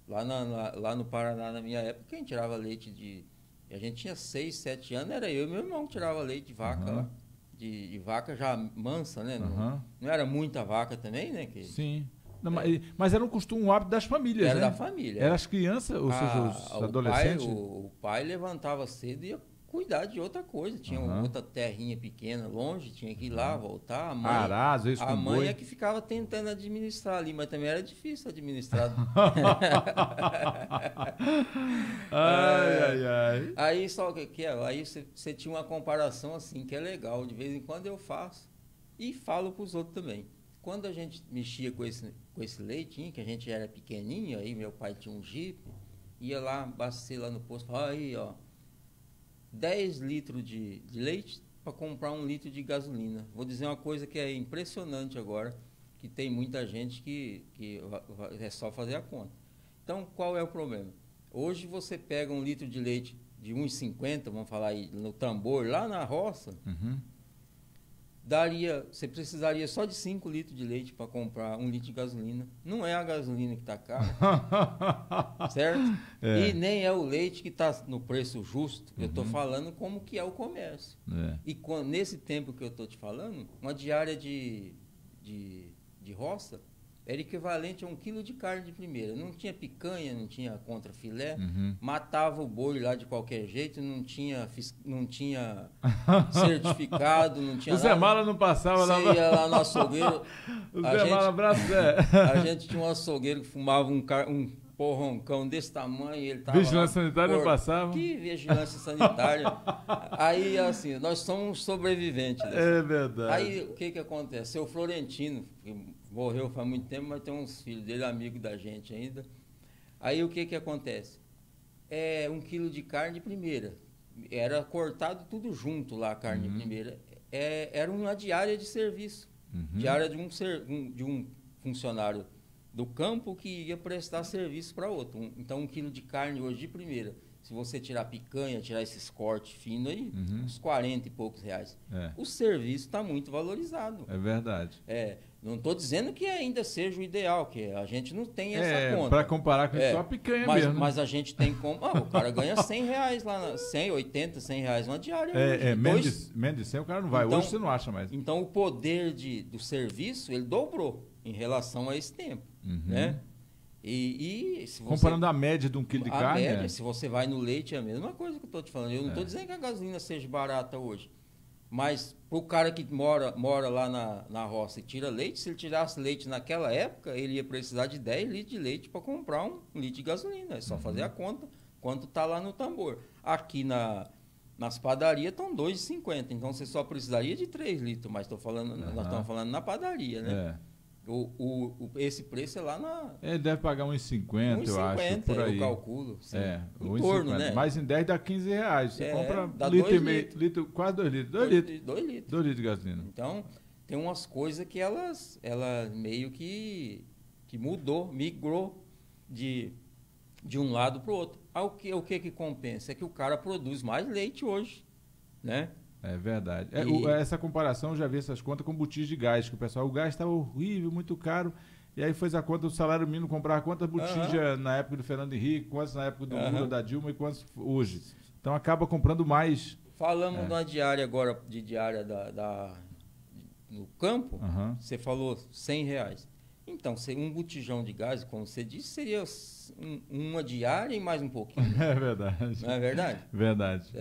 Lá no Paraná, na minha época, quem tirava leite a gente tinha 6, 7 anos, era eu e meu irmão que tirava leite de vaca lá. de vaca já mansa, né? Não era muita vaca também, né? Sim. Não, mas era um hábito das famílias, era né? Da família. Era as crianças, ou seja, os adolescentes? O pai levantava cedo e ia cuidar de outra coisa. Tinha outra terrinha pequena longe, tinha que ir lá, voltar. A mãe, a mãe é que ficava tentando administrar ali, mas também era difícil administrar. ai. Aí só que aí você tinha uma comparação assim, que é legal. De vez em quando eu faço e falo para os outros também. Quando a gente mexia com esse leitinho, que a gente era pequenininho, aí meu pai tinha um Jeep, ia lá, abastecer lá no posto, falava, aí, ó, 10 litros de leite para comprar 1 litro de gasolina. Vou dizer uma coisa que é impressionante agora, que tem muita gente que é só fazer a conta. Então, qual é o problema? Hoje você pega 1 litro de leite de 1,50, vamos falar aí, no tambor, lá na roça, você precisaria só de 5 litros de leite para comprar 1 litro de gasolina. Não é a gasolina que está cara, certo? E nem é o leite que está no preço justo. Eu estou falando como que é o comércio. E nesse tempo que eu estou te falando, uma diária de roça era equivalente a 1 quilo de carne de primeira. Não tinha picanha, não tinha contrafilé, matava o boi lá de qualquer jeito, não tinha certificado, não tinha nada. O Zé Mala não passava lá. Você ia lá no açougueiro. O Zé Mala, abraço, Zé. A gente tinha um açougueiro que fumava um porroncão desse tamanho, ele tava vigilância sanitária não passava? Que vigilância sanitária? Aí, assim, nós somos sobreviventes. É verdade. Aí, o que acontece? Seu Florentino, que morreu faz muito tempo, mas tem uns filhos dele, amigo da gente ainda. Aí, o que acontece? 1 quilo de carne de primeira. Era cortado tudo junto lá, a carne de primeira. Era uma diária de serviço. Diária de um funcionário do campo que ia prestar serviço para outro. Então, 1 quilo de carne hoje de primeira, se você tirar picanha, tirar esses cortes finos aí, uns 40 e poucos reais. O serviço está muito valorizado. É verdade. Não estou dizendo que ainda seja o ideal, que a gente não tem essa conta. Para comparar com só a picanha mesmo. Mas a gente tem como... o cara ganha 100 reais lá, 100, 80, 100 reais uma diária. Menos de 100 o cara não vai. Então, hoje você não acha mais. Então, o poder do serviço, ele dobrou em relação a esse tempo. Né? E se você, comparando a média de 1 quilo de carne... média, se você vai no leite, é a mesma coisa que eu estou te falando. Eu não estou dizendo que a gasolina seja barata hoje. Mas para o cara que mora lá na roça e tira leite, se ele tirasse leite naquela época, ele ia precisar de 10 litros de leite para comprar 1 litro de gasolina. É só fazer a conta quanto está lá no tambor. Aqui nas padarias estão 2,50. Então você só precisaria de 3 litros. Mas nós estamos falando na padaria, né? Esse preço é lá na... Ele deve pagar 1,50, eu acho, por aí. Eu calculo. Sim. Em torno, né? Mais em 10 dá 15 reais. Você compra litro e meio, quase 2 litros. 2 litros. 2 litros. 2 litros de gasolina. Então, tem umas coisas que ela meio que migrou de um lado para o outro. O que compensa? É que o cara produz mais leite hoje, né? É verdade. Essa comparação, eu já vi essas contas com botijas de gás, que o gás estava horrível, muito caro, e aí fez a conta do salário mínimo, comprar quantas botijas na época do Fernando Henrique, quantas na época do Lula, da Dilma e quantas hoje. Então acaba comprando mais. Falamos de uma diária agora, de diária no campo, você falou 100 reais. Então, um botijão de gás, como você disse, seria uma diária e mais um pouquinho. É verdade. Não é verdade? Verdade.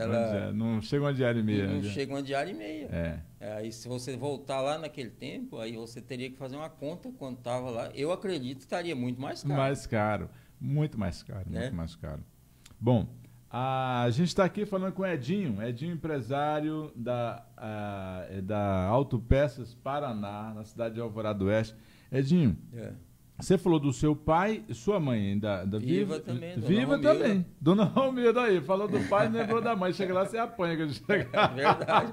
Não chega uma diária e meia. Não chega uma diária e meia. Aí, se você voltar lá naquele tempo, aí você teria que fazer uma conta quando estava lá. Eu acredito que estaria muito mais caro. Mais caro. Muito mais caro. Né? Muito mais caro. Bom, a gente está aqui falando com o Edinho, empresário da Autopeças Paraná, na cidade de Alvorada do Oeste. Edinho, você falou do seu pai e sua mãe ainda viva também. Viva também. Dona Romilda aí, falou do pai e lembrou da mãe. Chega lá, você apanha quando chegar. É verdade.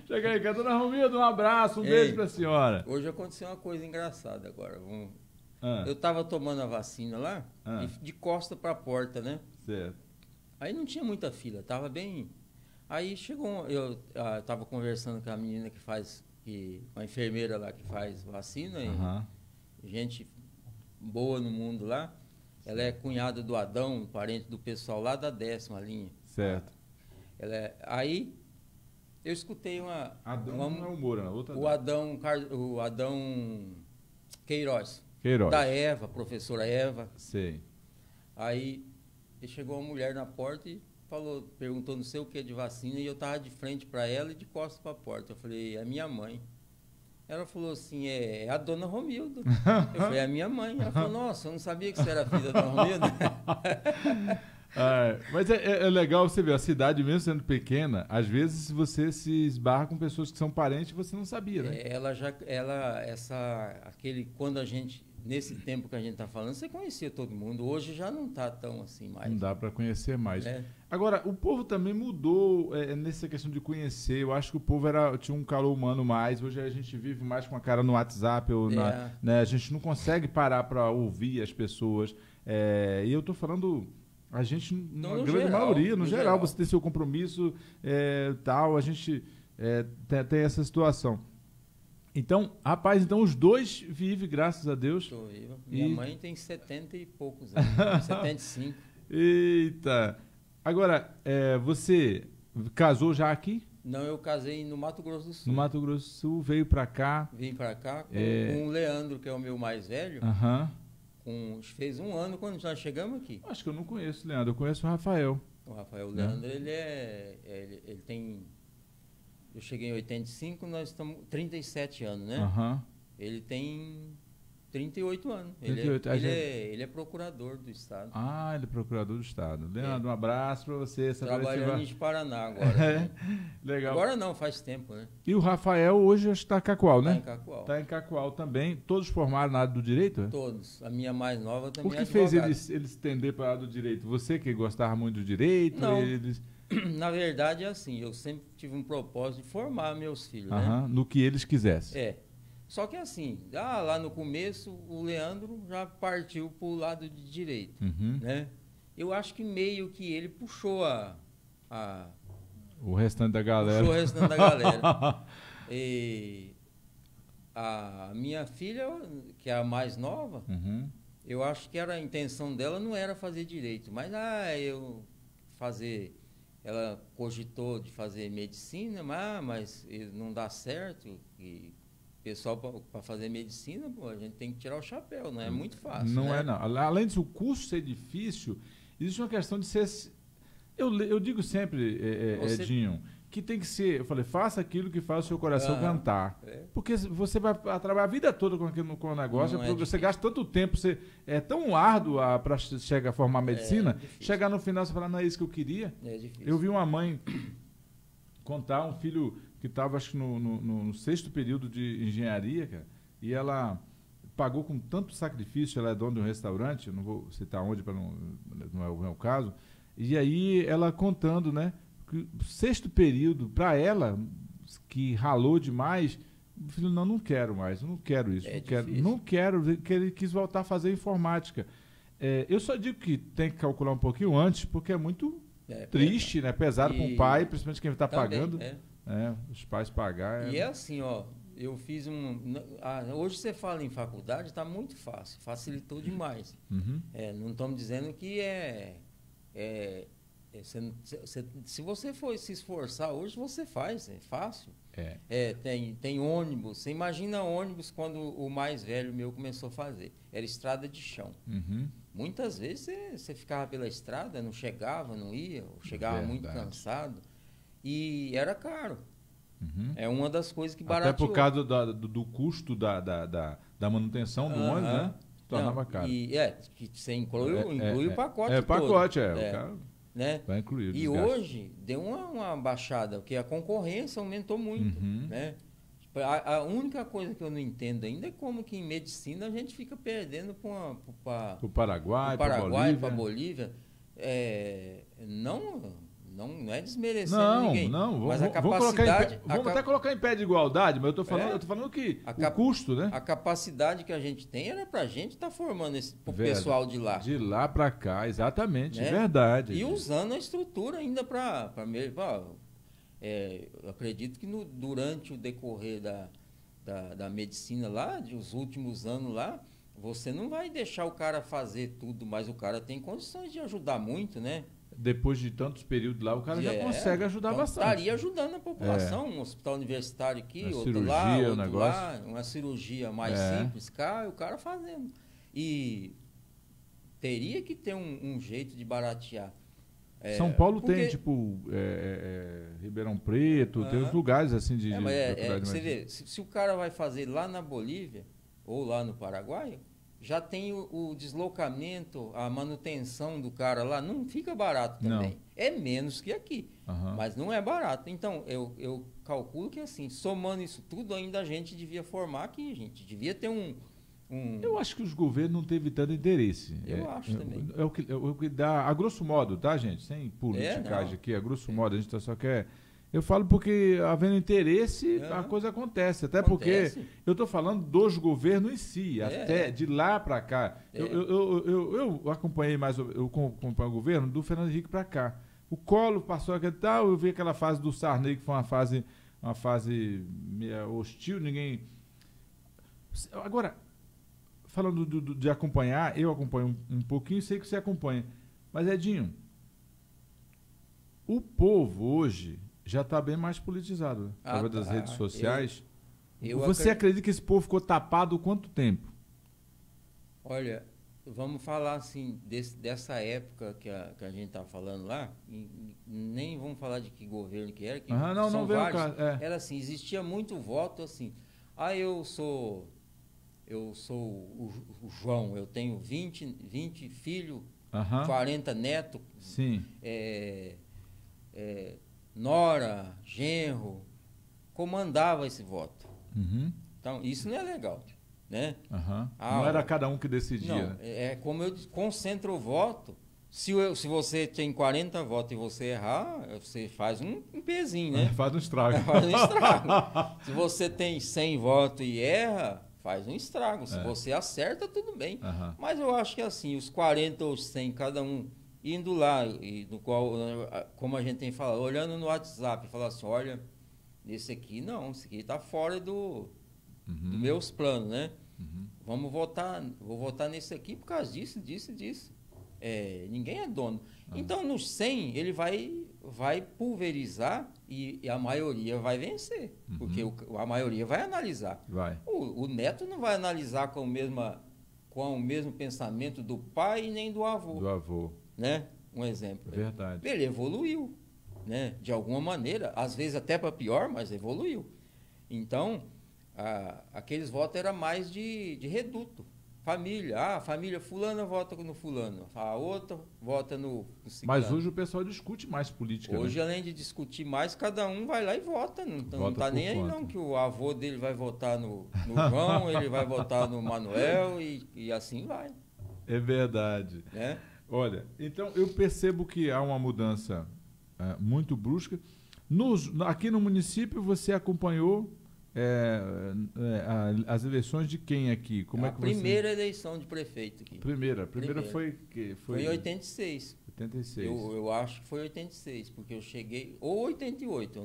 Chega aí, Dona Romilda, um abraço, beijo pra senhora. Hoje aconteceu uma coisa engraçada agora. Eu estava tomando a vacina lá, e de costa para a porta, né? Certo. Aí não tinha muita fila, tava bem... Aí chegou, eu estava conversando com a menina com a enfermeira lá que faz vacina, gente boa no mundo lá. Ela é cunhada do Adão, parente do pessoal lá da 10ª linha. Certo. Aí Eu escutei Adão não é o Moura, não. Outro o Adão Queiroz. Queiroz. Da Eva, professora Eva. Sei. Aí chegou uma mulher na porta e perguntou não sei o que de vacina, e eu tava de frente para ela e de costas para a porta. Eu falei, é minha mãe. Ela falou assim, é a dona Romilda. Eu falei, é a minha mãe. Ela falou, nossa, eu não sabia que você era filha da dona Romilda. Mas é legal você ver, a cidade mesmo sendo pequena, às vezes você se esbarra com pessoas que são parentes e você não sabia, né? Quando a gente, nesse tempo que a gente está falando, você conhecia todo mundo, hoje já não está tão assim mais. Não dá para conhecer mais. Agora, o povo também mudou nessa questão de conhecer, eu acho que o povo tinha um calor humano mais, hoje a gente vive mais com a cara no WhatsApp, né? A gente não consegue parar para ouvir as pessoas, e eu estou falando... A gente, na grande maioria, no geral, você tem seu compromisso, tal, a gente tem essa situação. Então, rapaz, os dois vivem, graças a Deus. Estou viva. Minha mãe tem 70 e poucos anos, 75. Eita! Agora, você casou já aqui? Não, eu casei no Mato Grosso do Sul. No Mato Grosso do Sul, veio para cá. Vim para cá com o Leandro, que é o meu mais velho. Fez um ano quando nós chegamos aqui. Acho que eu não conheço o Leandro, eu conheço o Rafael. O Leandro, ele tem... Eu cheguei em 85, nós estamos 37 anos, né? Ele tem 38 anos. 38. Ele é procurador do Estado. Ele é procurador do Estado. Leandro, um abraço para você. Trabalhando em Paraná agora. Legal. Agora não, faz tempo, né? E o Rafael hoje está em Cacoal, né? Está em Cacoal. Está em Cacoal também. Todos formaram na área do direito? Todos. A minha mais nova também é advogada. O que fez eles tender para a área do direito? Você que gostava muito do direito? Não. Na verdade é assim, eu sempre tive um propósito de formar meus filhos, né? No que eles quisessem. Só que assim, lá no começo, o Leandro já partiu para o lado de direito, né? Eu acho que meio que ele puxou o restante da galera. Puxou o restante da galera. E a minha filha, que é a mais nova, eu acho que a intenção dela não era fazer direito, mas ela cogitou de fazer medicina, mas não dá certo. E pessoal, para fazer medicina, a gente tem que tirar o chapéu, não é muito fácil. Não né? é, não. Além disso, o curso ser difícil, existe uma questão de ser... Eu digo sempre, Edinho, que tem que ser... Eu falei, faça aquilo que faz o seu coração cantar. Porque você vai trabalhar a vida toda com o negócio, você gasta tanto tempo, é tão árduo para chegar a formar medicina, chegar no final e falar, não é isso que eu queria. É difícil. Eu vi uma mãe contar um filho que estava, acho que no 6º período de engenharia, cara, e ela pagou com tanto sacrifício, ela é dona de um restaurante, eu não vou citar onde, para não é o caso, e aí ela contando, né, que o 6º período, para ela, que ralou demais, o filho, não quero mais, eu não quero isso, não quero, que ele quis voltar a fazer informática. Eu só digo que tem que calcular um pouquinho antes, porque é muito triste, né, pesado para o pai, principalmente quem está pagando. Os pais pagar. E é assim, eu fiz hoje você fala em faculdade, está muito fácil, facilitou demais. Não estamos dizendo que se você for se esforçar hoje, você faz, é fácil. Tem ônibus, você imagina ônibus quando o mais velho meu começou a fazer, era estrada de chão. Muitas vezes você ficava pela estrada, não chegava, não ia, ou chegava muito cansado. E era caro. É uma das coisas que barateou. Até por causa do custo da manutenção do ônibus, né? Tornava caro. Que você inclui o pacote todo. Pacote, o cara né? vai incluir. E hoje deu uma baixada, porque a concorrência aumentou muito, né? A única coisa que eu não entendo ainda é como que em medicina a gente fica perdendo para o Paraguai, para Bolívia. Não é desmerecendo ninguém. Mas a capacidade... Vamos até colocar em pé de igualdade, mas eu tô falando que o custo, né? A capacidade que a gente tem era para a gente estar formando o pessoal de lá. De lá para cá, exatamente, verdade. E usando a estrutura ainda para eu acredito que durante o decorrer da medicina lá, dos últimos anos lá, você não vai deixar o cara fazer tudo, mas o cara tem condições de ajudar muito, né? depois de tantos períodos lá, o cara já consegue ajudar bastante. Estaria ajudando a população, um hospital universitário aqui, uma outro cirurgia, lá, outro negócio. lá, uma cirurgia mais simples, o cara fazendo. E teria que ter um jeito de baratear. São Paulo tem, tipo, Ribeirão Preto, tem os lugares assim de... você vê, se o cara vai fazer lá na Bolívia ou lá no Paraguai, já tem o deslocamento, a manutenção do cara lá, não fica barato também. Não. É menos que aqui, mas não é barato. Então, eu calculo que assim, somando isso tudo, ainda a gente devia formar aqui, a gente devia ter Eu acho que os governos não teve tanto interesse. Eu acho também. É o que dá, a grosso modo, tá, gente? Sem politicagem aqui, a grosso modo, a gente só quer... Eu falo porque, havendo interesse, a coisa acontece. Até porque eu estou falando dos governos em si, até de lá para cá. Eu acompanhei acompanho o governo do Fernando Henrique para cá. O Collor passou aquele tal, eu vi aquela fase do Sarney, que foi uma fase hostil, ninguém... Agora, falando de acompanhar, eu acompanho um pouquinho, sei que você acompanha. Mas, Edinho, o povo hoje já está bem mais politizado através das redes sociais. Você acredita que esse povo ficou tapado quanto tempo? Olha, vamos falar assim, dessa época que a gente está falando lá, nem vamos falar de que governo que era, que são vários. Era assim, existia muito voto assim, eu sou o João, eu tenho 20 filhos, 40 netos, sim. Nora, genro, comandava esse voto. Então, isso não é legal, né? Não era cada um que decidia. Não, como eu concentro o voto. Se você tem 40 votos e você errar, você faz um pezinho, né? Faz um estrago. Faz um estrago. Se você tem 100 votos e erra, faz um estrago. Se você acerta, tudo bem. Mas eu acho que assim, os 40 ou 100, cada um indo lá, e no qual, como a gente tem falado, olhando no WhatsApp, falar assim, olha, esse aqui não, esse aqui está fora dos meus planos, né? Vou votar nesse aqui por causa disso. Ninguém é dono. Então, no 100, ele vai pulverizar e a maioria vai vencer, porque a maioria vai analisar. O neto não vai analisar com o mesmo pensamento do pai nem do avô. Né? Um exemplo. Verdade. Ele evoluiu, né? De alguma maneira, às vezes até para pior, mas evoluiu. Então, aqueles votos eram mais de reduto. Família. A família fulana vota no fulano, a outra vota no ciclano. Mas hoje o pessoal discute mais política. Hoje, além de discutir mais, cada um vai lá e vota. Não está nem aí, não, que o avô dele vai votar no João, ele vai votar no Manuel e assim vai. É verdade. Olha, então eu percebo que há uma mudança muito brusca. Aqui no município você acompanhou as eleições de quem aqui? A primeira eleição de prefeito aqui. Primeira foi em 86. 86. Eu acho que foi 86, porque eu cheguei... Ou 88,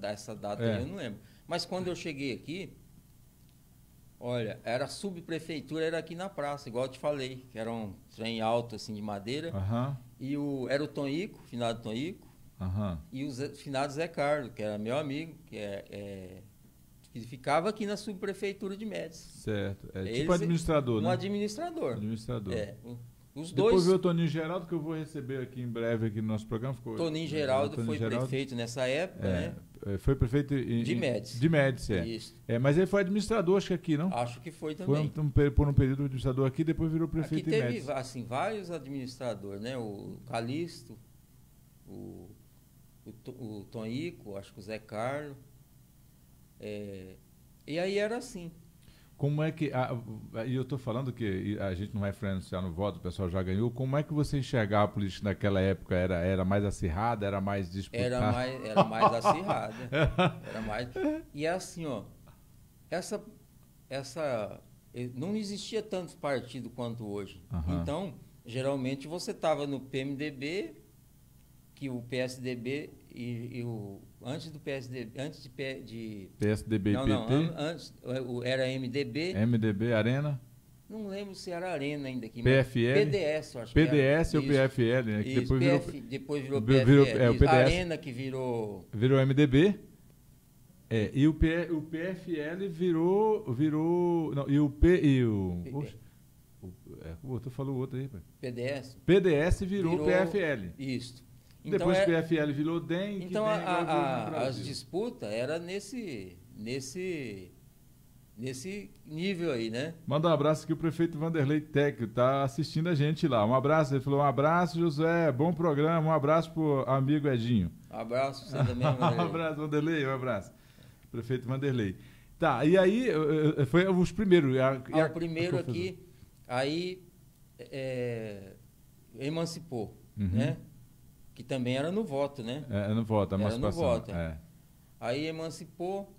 essa data aí eu não lembro. Mas quando eu cheguei aqui, olha, era subprefeitura, era aqui na praça, igual eu te falei, que era um trem alto assim de madeira. E era o Tonico, finado Tonico, e o finado Zé Carlos, que era meu amigo, que ficava aqui na subprefeitura de Médici. Certo. Tipo administrador, né? Administrador. Os dois. Depois veio o Toninho Geraldo, que eu vou receber aqui em breve aqui no nosso programa. Toninho Geraldo foi prefeito nessa época, né? Foi prefeito de Médici. De Médici, Isso. Mas ele foi administrador, acho que aqui, não? Acho que foi também. Foi por um período administrador aqui, depois virou prefeito de Médici. Aqui teve, assim, vários administradores, né? O Calixto, o Tonico, acho que o Zé Carlos. E aí era assim. Como é que... E eu estou falando que a gente não vai influenciar no voto, o pessoal já ganhou. Como é que você enxergava a política naquela época? Era mais acirrada? Era mais disputada? Era mais acirrada. Era mais... E é assim, ó. Não existia tanto partido quanto hoje. Então, geralmente você estava no PMDB, que o PSDB antes do PSDB, antes de PSDB e PT? Antes era MDB. MDB, Arena? Não lembro se era Arena ainda aqui. PFL? PDS, eu acho PDS que era. ou PFL, né? Que isso, depois virou PFL. Virou, o PDS, Arena que virou... Virou MDB. E o PFL virou... Não, e o... Tu falou o outro aí, pai. PDS virou PFL. Isso. Então, depois o PFL virou DEM. Então, as disputas eram nesse nível aí, né? Manda um abraço aqui o prefeito Vanderlei Tec, tá assistindo a gente lá. Um abraço, ele falou, um abraço, José, bom programa, um abraço pro amigo Edinho. Um abraço pra você também, Vanderlei. Um abraço, Vanderlei, um abraço. Prefeito Vanderlei. Tá, e aí, foi os primeiros. O primeiro aqui, aí emancipou, né? Que também era no voto, né? No voto, a emancipação. Era no voto. Aí emancipou.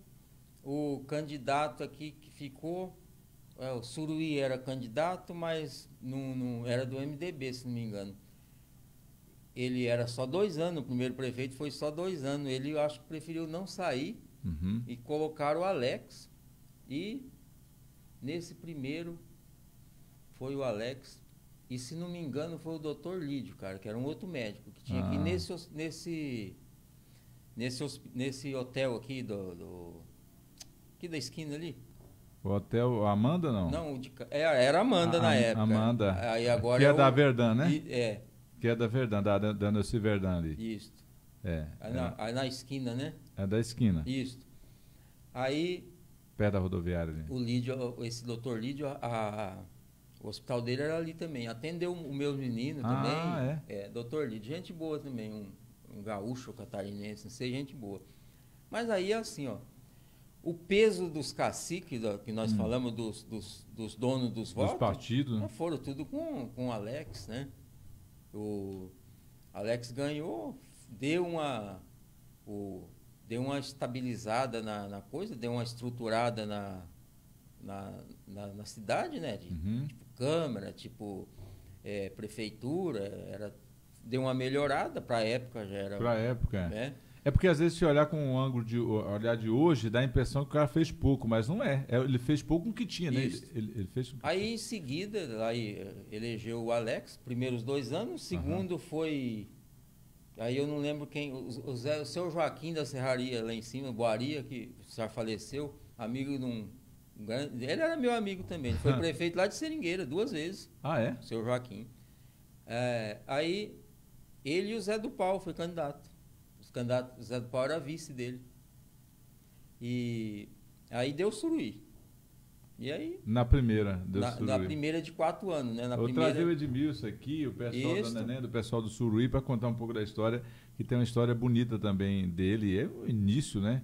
O candidato aqui que ficou, o Suruí era candidato, mas não era do MDB, se não me engano. Ele era só 2 anos, o primeiro prefeito foi só 2 anos. Ele, eu acho que preferiu não sair e colocaram o Alex. E nesse primeiro foi o Alex. E se não me engano foi o Dr. Lídio, cara, que era um outro médico que tinha aqui nesse hotel aqui aqui da esquina ali. O hotel Amanda, não? Não, era Amanda na época. Amanda. Aí agora que é da Verdun, né? É. Que é da Verdun, da Nelci Verdun ali. Isso. Aí na esquina, né? É da esquina. Isso. Aí... Perto da rodoviária ali. O Lídio, esse doutor Lídio, o hospital dele era ali também. Atendeu o meu menino também. Doutor Lídio, gente boa também. Um gaúcho catarinense, não sei, gente boa. Mas aí, assim, ó. O peso dos caciques, que nós falamos, dos donos dos votos... Dos partidos, né? Foram tudo com o Alex, né? O Alex ganhou, deu uma estabilizada na coisa, deu uma estruturada na cidade, né? Tipo Câmara, tipo Prefeitura, deu uma melhorada, para a época já era... Para a época, né? É porque às vezes se olhar com um ângulo olhar de hoje, dá a impressão que o cara fez pouco, mas não é. Ele fez pouco com o que tinha, né? Ele fez aí em seguida, aí elegeu o Alex, primeiros 2 anos, segundo foi... Aí eu não lembro quem... O seu Joaquim da Serraria, lá em cima, Boaria, que já faleceu, amigo de um grande... Ele era meu amigo também, ele foi prefeito lá de Seringueira 2 vezes. Ah, é? O seu Joaquim. Aí ele e o Zé do Pau foi candidato. O Zé do Pau era vice dele. E aí deu Suruí. E aí... Na primeira, na primeira de 4 anos, né? Eu trazer o Edmilson aqui, o pessoal da Neném, do pessoal do Suruí, para contar um pouco da história, que tem uma história bonita também dele. É o início, né?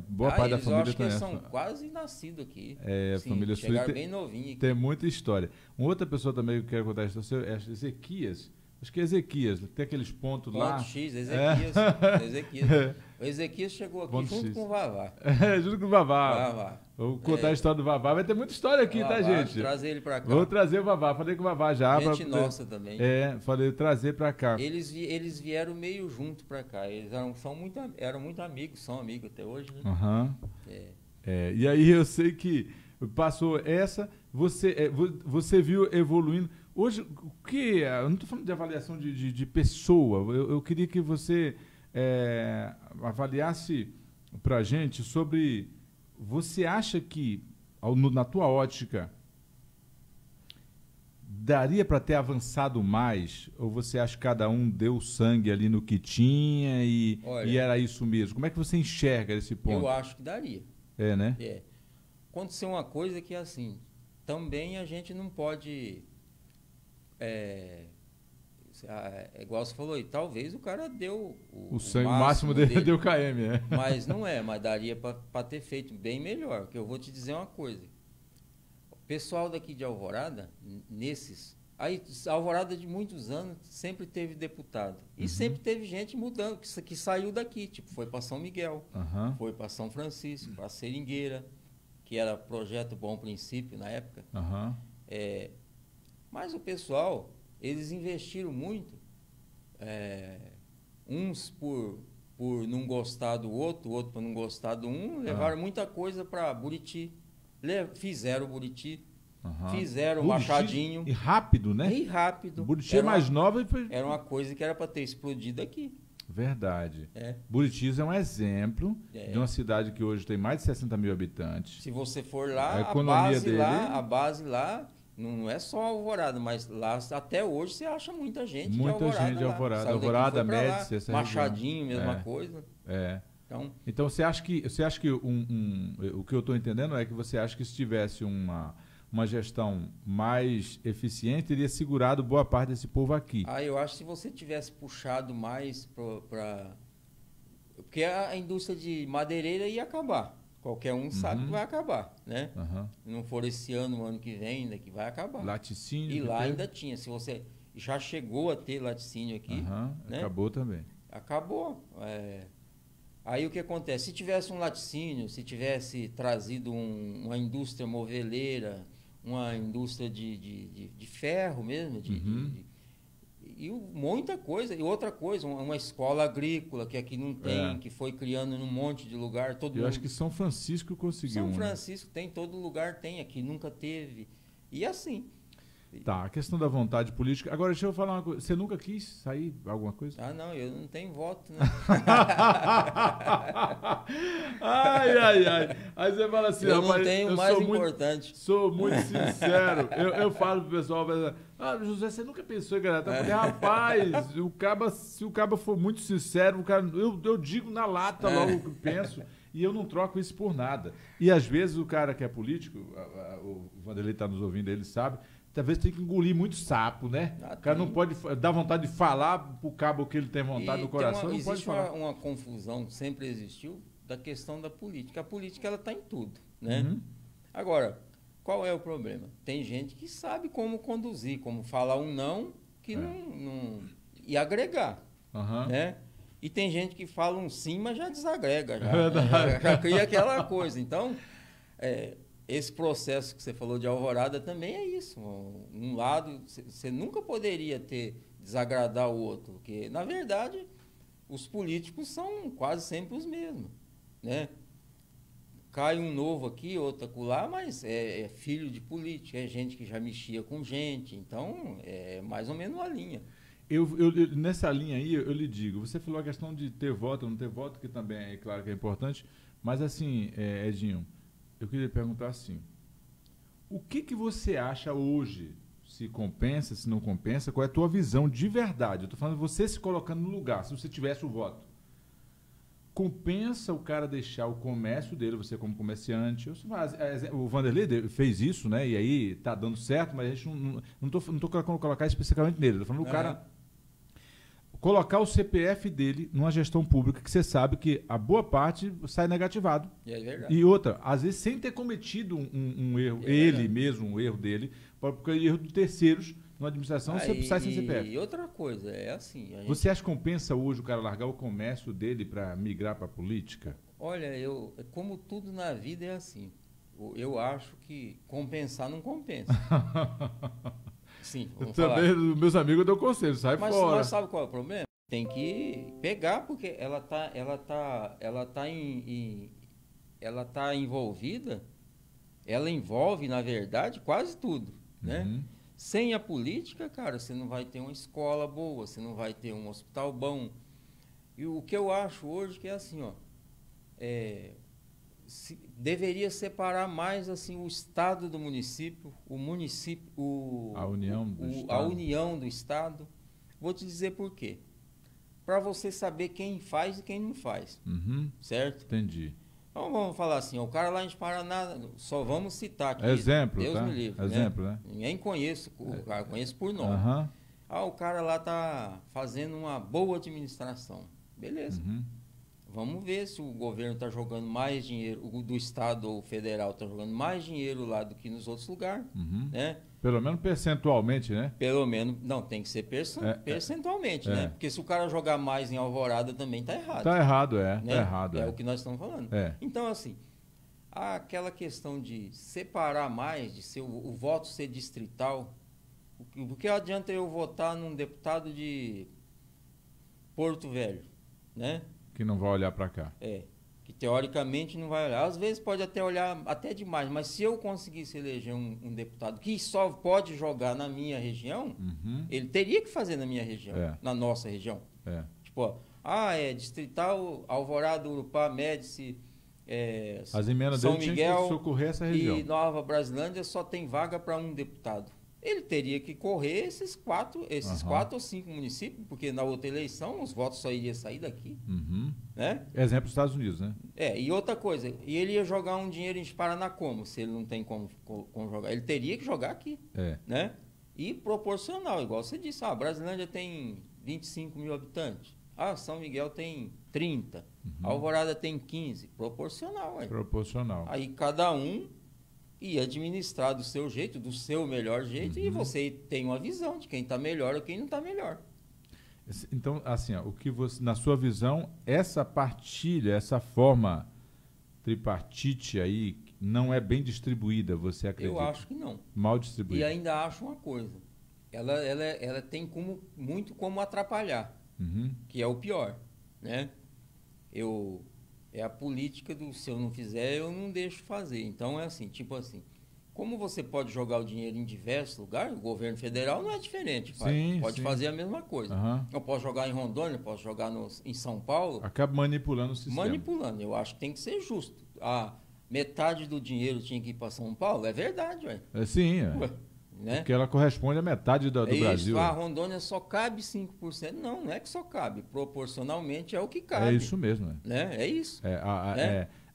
Boa parte da família também. Eles são quase nascidos aqui. A família Suruí chegaram bem novinho aqui. Tem muita história. Uma outra pessoa também que eu quero contar a história é Ezequias. Acho que é Ezequias, tem aqueles pontos lá. Ponto X, Ezequias. O Ezequias chegou aqui ponto junto X. Com o Vavá. Junto com o Vavá. Vou contar a história do Vavá. Vai ter muita história aqui, tá, gente? Vou trazer ele pra cá. Vou trazer o Vavá. Falei com o Vavá já. Gente nossa também. Falei trazer pra cá. Eles vieram meio junto pra cá. Eles eram muito amigos, são amigos até hoje, né? E aí eu sei que passou essa, você viu evoluindo. Hoje, eu não estou falando de avaliação de pessoa, eu queria que você avaliasse para a gente sobre, você acha que, na tua ótica, daria para ter avançado mais, ou você acha que cada um deu sangue ali no que tinha e era isso mesmo? Como é que você enxerga esse ponto? Eu acho que daria. Né? Aconteceu uma coisa que, assim, também a gente não pode... igual você falou aí, talvez o cara deu o sangue, o máximo dele deu KM, mas não mas daria para ter feito bem melhor, que eu vou te dizer uma coisa, o pessoal daqui de Alvorada, Alvorada de muitos anos sempre teve deputado, e sempre teve gente mudando, que saiu daqui, tipo, foi para São Miguel, foi para São Francisco, para Seringueira, que era projeto Bom Princípio na época, mas o pessoal, eles investiram muito, uns por não gostar do outro por não gostar do levaram muita coisa para Buriti, fizeram Buriti, Fizeram o Machadinho. E rápido, né? E rápido. Buriti é mais nova. Era uma coisa que era para ter explodido aqui. Verdade. Buritis é um exemplo de uma cidade que hoje tem mais de 60 mil habitantes. Se você for lá, a base lá não é só Alvorada, mas lá até hoje você acha muita gente de Alvorada. Muita gente de Alvorada. Alvorada, Médici, Machadinho, mesma coisa. Então você acha que o que eu estou entendendo é que você acha que se tivesse uma gestão mais eficiente, teria segurado boa parte desse povo aqui. Eu acho que se você tivesse puxado mais para... Porque a indústria de madeireira ia acabar. Qualquer um sabe que vai acabar, né? Se não for esse ano, o ano que vem, ainda que vai acabar. Laticínio. E lá ainda tinha. Se você já chegou a ter laticínio aqui, né? Acabou também. Acabou. Aí o que acontece? Se tivesse um laticínio, se tivesse trazido uma indústria moveleira, uma indústria de ferro mesmo, e muita coisa. E outra coisa, uma escola agrícola que aqui não tem, que foi criando num monte de lugar. Eu acho que São Francisco conseguiu. São Francisco tem, todo lugar tem, aqui nunca teve. E assim... Tá, a questão da vontade política. Agora, deixa eu falar uma coisa. Você nunca quis sair alguma coisa? Não, eu não tenho voto, né? Ai. Aí você fala assim, eu não tenho mais importante. Sou muito sincero. Eu falo pro pessoal, José, você nunca pensou em ganhar? Porque, rapaz, se o cabo for muito sincero, eu digo na lata logo o que penso. E eu não troco isso por nada. E às vezes o cara que é político, o Vanderlei está nos ouvindo, ele sabe, talvez tem que engolir muito sapo, né? O cara não pode dar vontade de falar pro cabo que ele tem vontade no coração. Existe uma confusão, sempre existiu, da questão da política. A política, ela está em tudo, né? Agora, qual é o problema? Tem gente que sabe como conduzir, como falar um não, que não e agregar, né? E tem gente que fala um sim, mas já desagrega, já cria aquela coisa. Então, esse processo que você falou de Alvorada também é isso. Um lado, você nunca poderia desagradar o outro, porque, na verdade, os políticos são quase sempre os mesmos, né? Cai um novo aqui, outro acolá, mas é filho de político, é gente que já mexia com gente, então é mais ou menos uma linha. Nessa linha aí, eu lhe digo, você falou a questão de ter voto ou não ter voto, que também é claro que é importante, mas assim, Edinho, eu queria perguntar assim, o que você acha hoje, se compensa, se não compensa, qual é a tua visão de verdade? Eu estou falando você se colocando no lugar, se você tivesse o voto. Compensa o cara deixar o comércio dele, você como comerciante? O Vanderlei fez isso, né? E aí tá dando certo, mas a gente não tô colocando colocar especificamente nele. Estou falando o cara colocar o CPF dele numa gestão pública que você sabe que a boa parte sai negativado. É verdade. E outra, às vezes sem ter cometido um erro, ele mesmo, um erro dele, porque o erro de terceiros na administração você sai sem CPF. E outra coisa, é assim... Você acha que compensa hoje o cara largar o comércio dele para migrar para a política? Olha, como tudo na vida é assim. Eu acho que compensar não compensa. Sim, também, meus amigos, eu dou conselho, sai fora. Mas sabe qual é o problema? Tem que pegar, porque ela tá envolvida, ela envolve, na verdade, quase tudo, né? Sem a política, cara, você não vai ter uma escola boa, você não vai ter um hospital bom. E o que eu acho hoje que é assim, deveria separar mais assim o estado do município, a união do estado. Vou te dizer por quê. Para você saber quem faz e quem não faz, certo? Entendi. Então vamos falar assim, o cara lá em Paraná, só vamos citar aqui. Exemplo, Deus tá? me livre, exemplo, né? Ninguém conhece o cara, conheço por nome. O cara lá tá fazendo uma boa administração. Beleza. Vamos ver se o governo está jogando mais dinheiro, o do estado ou federal está jogando mais dinheiro lá do que nos outros lugares, né? Pelo menos percentualmente, né? Pelo menos, não, tem que ser percentualmente, né? Porque se o cara jogar mais em Alvorada também está errado. Está errado, né? Tá errado. É o que nós estamos falando. Então, assim, aquela questão de separar mais, de ser o voto ser distrital, o que adianta eu votar num deputado de Porto Velho, né? Que não vai olhar para cá. que teoricamente não vai olhar. Às vezes pode até olhar até demais, mas se eu conseguisse eleger um deputado que só pode jogar na minha região, ele teria que fazer na minha região, na nossa região. Tipo, distrital, Alvorada, Urupá, Médici, as emendas São dele Miguel tinham que socorrer essa região. E Nova Brasilândia só tem vaga para um deputado. Ele teria que correr esses quatro ou cinco municípios, porque na outra eleição os votos só iriam sair daqui. Né? Exemplo dos Estados Unidos, né? E outra coisa, e ele ia jogar um dinheiro em Paraná como, se ele não tem como jogar? Ele teria que jogar aqui. Né? E proporcional, igual você disse, a Brasilândia tem 25 mil habitantes. São Miguel tem 30. Alvorada tem 15. Proporcional. Proporcional. Aí cada um e administrar do seu jeito, do seu melhor jeito, e você tem uma visão de quem está melhor ou quem não está melhor. Então, assim, o que você, na sua visão, essa partilha, essa forma tripartite aí não é bem distribuída, você acredita? Eu acho que não. Mal distribuída. E ainda acho uma coisa, ela tem muito como atrapalhar, que é o pior, né? É a política do se eu não fizer, eu não deixo fazer. Então é assim, tipo assim, como você pode jogar o dinheiro em diversos lugares, o governo federal não é diferente, pode fazer a mesma coisa. Eu posso jogar em Rondônia, posso jogar em São Paulo. Acaba manipulando o sistema. Manipulando, eu acho que tem que ser justo. Metade do dinheiro tinha que ir para São Paulo, é verdade, ué. Sim, né? Porque ela corresponde à metade do Brasil. A Rondônia só cabe 5%. Não é que só cabe. Proporcionalmente é o que cabe. É isso mesmo. Né? É isso.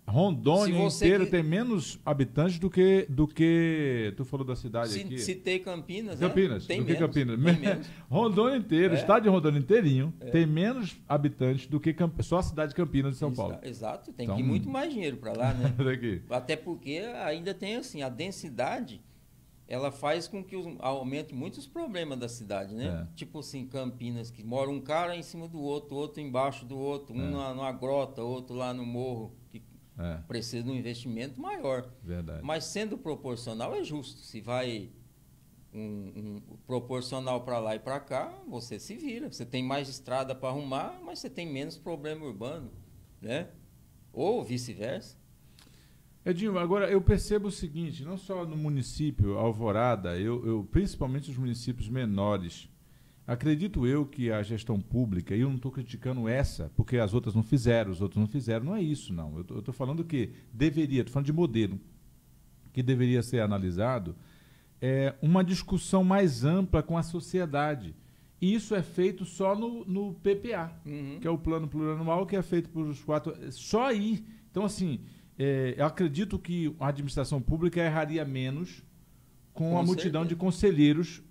Rondônia inteira tem menos habitantes do que... Tu falou da cidade aqui. Citei Campinas. Campinas. Tem do que menos, Campinas. Tem menos. Rondônia inteira, o estado de Rondônia inteirinho, tem menos habitantes do que só a cidade de Campinas de São Paulo. Exato. Tem que ir muito mais dinheiro para lá, né? Daqui. Até porque ainda tem assim, a densidade... ela faz com que aumente muitos problemas da cidade, né? Tipo assim, Campinas, que mora um cara em cima do outro embaixo do outro, um numa grota, outro lá no morro, que precisa de um investimento maior. Verdade. Mas sendo proporcional é justo. Se vai um proporcional para lá e para cá, você se vira. Você tem mais estrada para arrumar, mas você tem menos problema urbano, né? Ou vice-versa. Edinho, agora eu percebo o seguinte, não só no município Alvorada, principalmente os municípios menores, acredito eu que a gestão pública, e eu não estou criticando essa, porque as outras não fizeram, os outros não fizeram, não é isso não, eu estou falando que estou falando de modelo, que deveria ser analisado, uma discussão mais ampla com a sociedade, e isso é feito só no PPA, que é o Plano Plurianual, que é feito por os 4, só aí, então assim... eu acredito que a administração pública erraria menos com a multidão de conselheiros,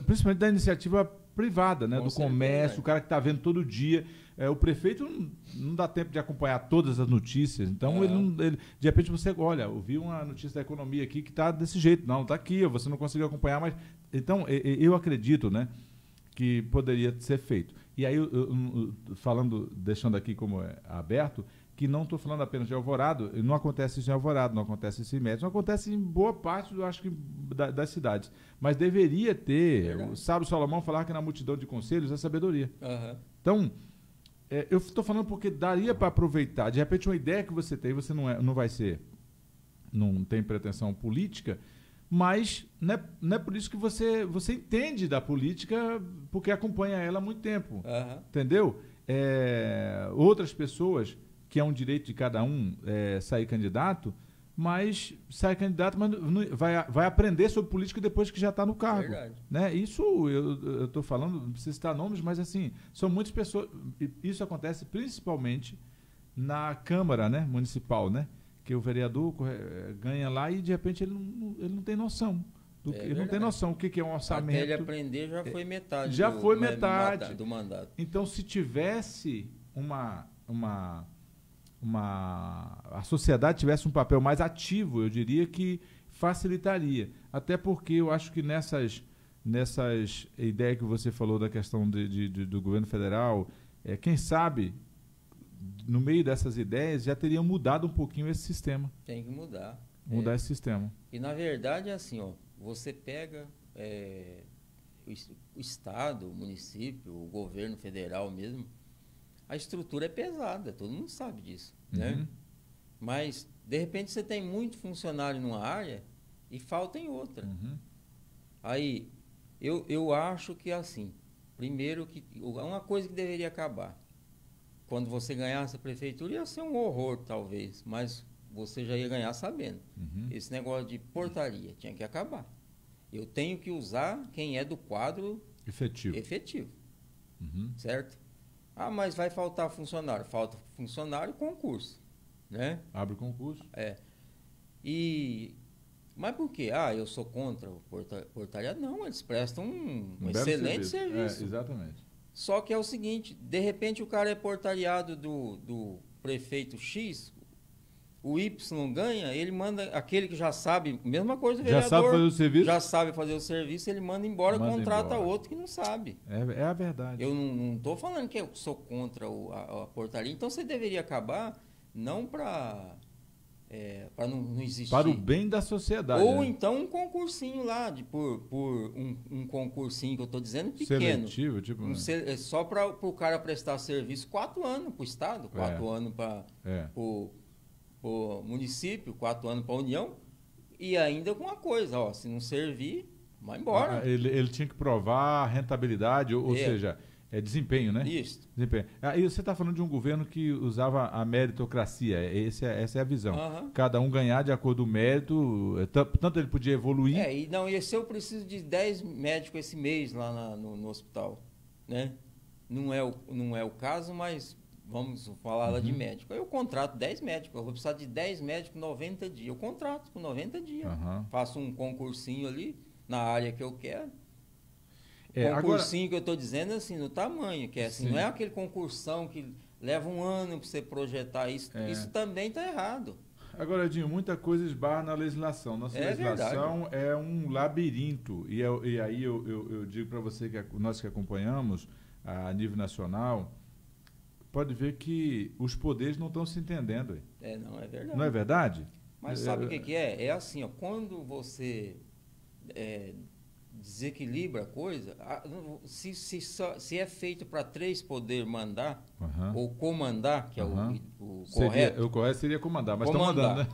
principalmente da iniciativa privada, né? Do comércio, o cara que está vendo todo dia. O prefeito não dá tempo de acompanhar todas as notícias, então de repente você, olha, eu vi uma notícia da economia aqui que está desse jeito, não, está aqui, você não conseguiu acompanhar, mas... Então, eu acredito, né, que poderia ser feito. E aí, deixando aqui como aberto, que não estou falando apenas de Alvorada, não acontece isso em Alvorada, não acontece isso em Médici, não acontece em boa parte, eu acho que, das cidades. Mas deveria ter, o Sábio Salomão falava que na multidão de conselhos é sabedoria. Então, eu estou falando porque daria para aproveitar, de repente uma ideia que você tem, você não tem pretensão política, mas não é por isso que você entende da política, porque acompanha ela há muito tempo, entendeu? Outras pessoas... que é um direito de cada um sair candidato, mas vai aprender sobre política depois que já está no cargo. Né? Isso eu estou falando, não preciso citar nomes, mas assim, são muitas pessoas. Isso acontece principalmente na Câmara, né, municipal, né? Que o vereador ganha lá e de repente ele não tem noção. Ele não tem noção o que é um orçamento. Até ele aprender já foi metade. Do mandato. Então, se tivesse a sociedade tivesse um papel mais ativo, eu diria que facilitaria. Até porque eu acho que nessas ideias que você falou da questão do governo federal, quem sabe, no meio dessas ideias, já teriam mudado um pouquinho esse sistema. Tem que mudar. Mudar esse sistema. E, na verdade, é assim, você pega o Estado, o município, o governo federal mesmo, a estrutura é pesada, todo mundo sabe disso, né? Mas, de repente, você tem muito funcionário numa área e falta em outra. Aí, eu acho que é assim. Primeiro, que uma coisa que deveria acabar. Quando você ganhasse a prefeitura, ia ser um horror, talvez. Mas você já ia ganhar sabendo. Esse negócio de portaria tinha que acabar. Eu tenho que usar quem é do quadro efetivo. Certo? Ah, mas vai faltar funcionário. Falta funcionário, concurso. Né? Abre concurso. Mas por quê? Ah, eu sou contra o portariado. Não, eles prestam um excelente serviço. Exatamente. Só que é o seguinte, de repente o cara é portariado do prefeito X, o Y ganha, ele manda, aquele que já sabe, mesma coisa do vereador. Já sabe fazer o serviço? Já sabe fazer o serviço, ele manda embora, contrata outro que não sabe. É a verdade. Eu não estou falando que eu sou contra a portaria. Então você deveria acabar, não para não existir. Para o bem da sociedade. Ou então um concursinho lá, por um concursinho que eu estou dizendo pequeno. Seletivo, tipo... só para o cara prestar serviço 4 anos para o Estado, 4 anos para o município, 4 anos para a União, e ainda com uma coisa, ó, se não servir, vai embora. Ele tinha que provar rentabilidade, ou seja... desempenho, né? Isso. Desempenho. E você está falando de um governo que usava a meritocracia. Essa é a visão. Cada um ganhar de acordo com o mérito, tanto ele podia evoluir... E se eu preciso de 10 médicos esse mês lá no hospital, né? Não é o caso, mas vamos falar lá de médico. Eu contrato 10 médicos, eu vou precisar de 10 médicos 90 dias. Eu contrato com 90 dias. Faço um concursinho ali, na área que eu quero. Concursinho que eu estou dizendo assim, no tamanho, que é assim, não é aquele concursão que leva um ano para você projetar isso. Isso também está errado. Agora, Edinho, muita coisa esbarra na legislação. Nossa legislação é um labirinto. E aí eu digo para você, nós que acompanhamos a nível nacional, pode ver que os poderes não estão se entendendo. Não é verdade. Não é verdade? Mas sabe o que é? É assim, ó, quando você... desequilibra a coisa, se é feito para 3 poder mandar, ou comandar, que é o correto. O correto seria comandar, mas estão mandando, né?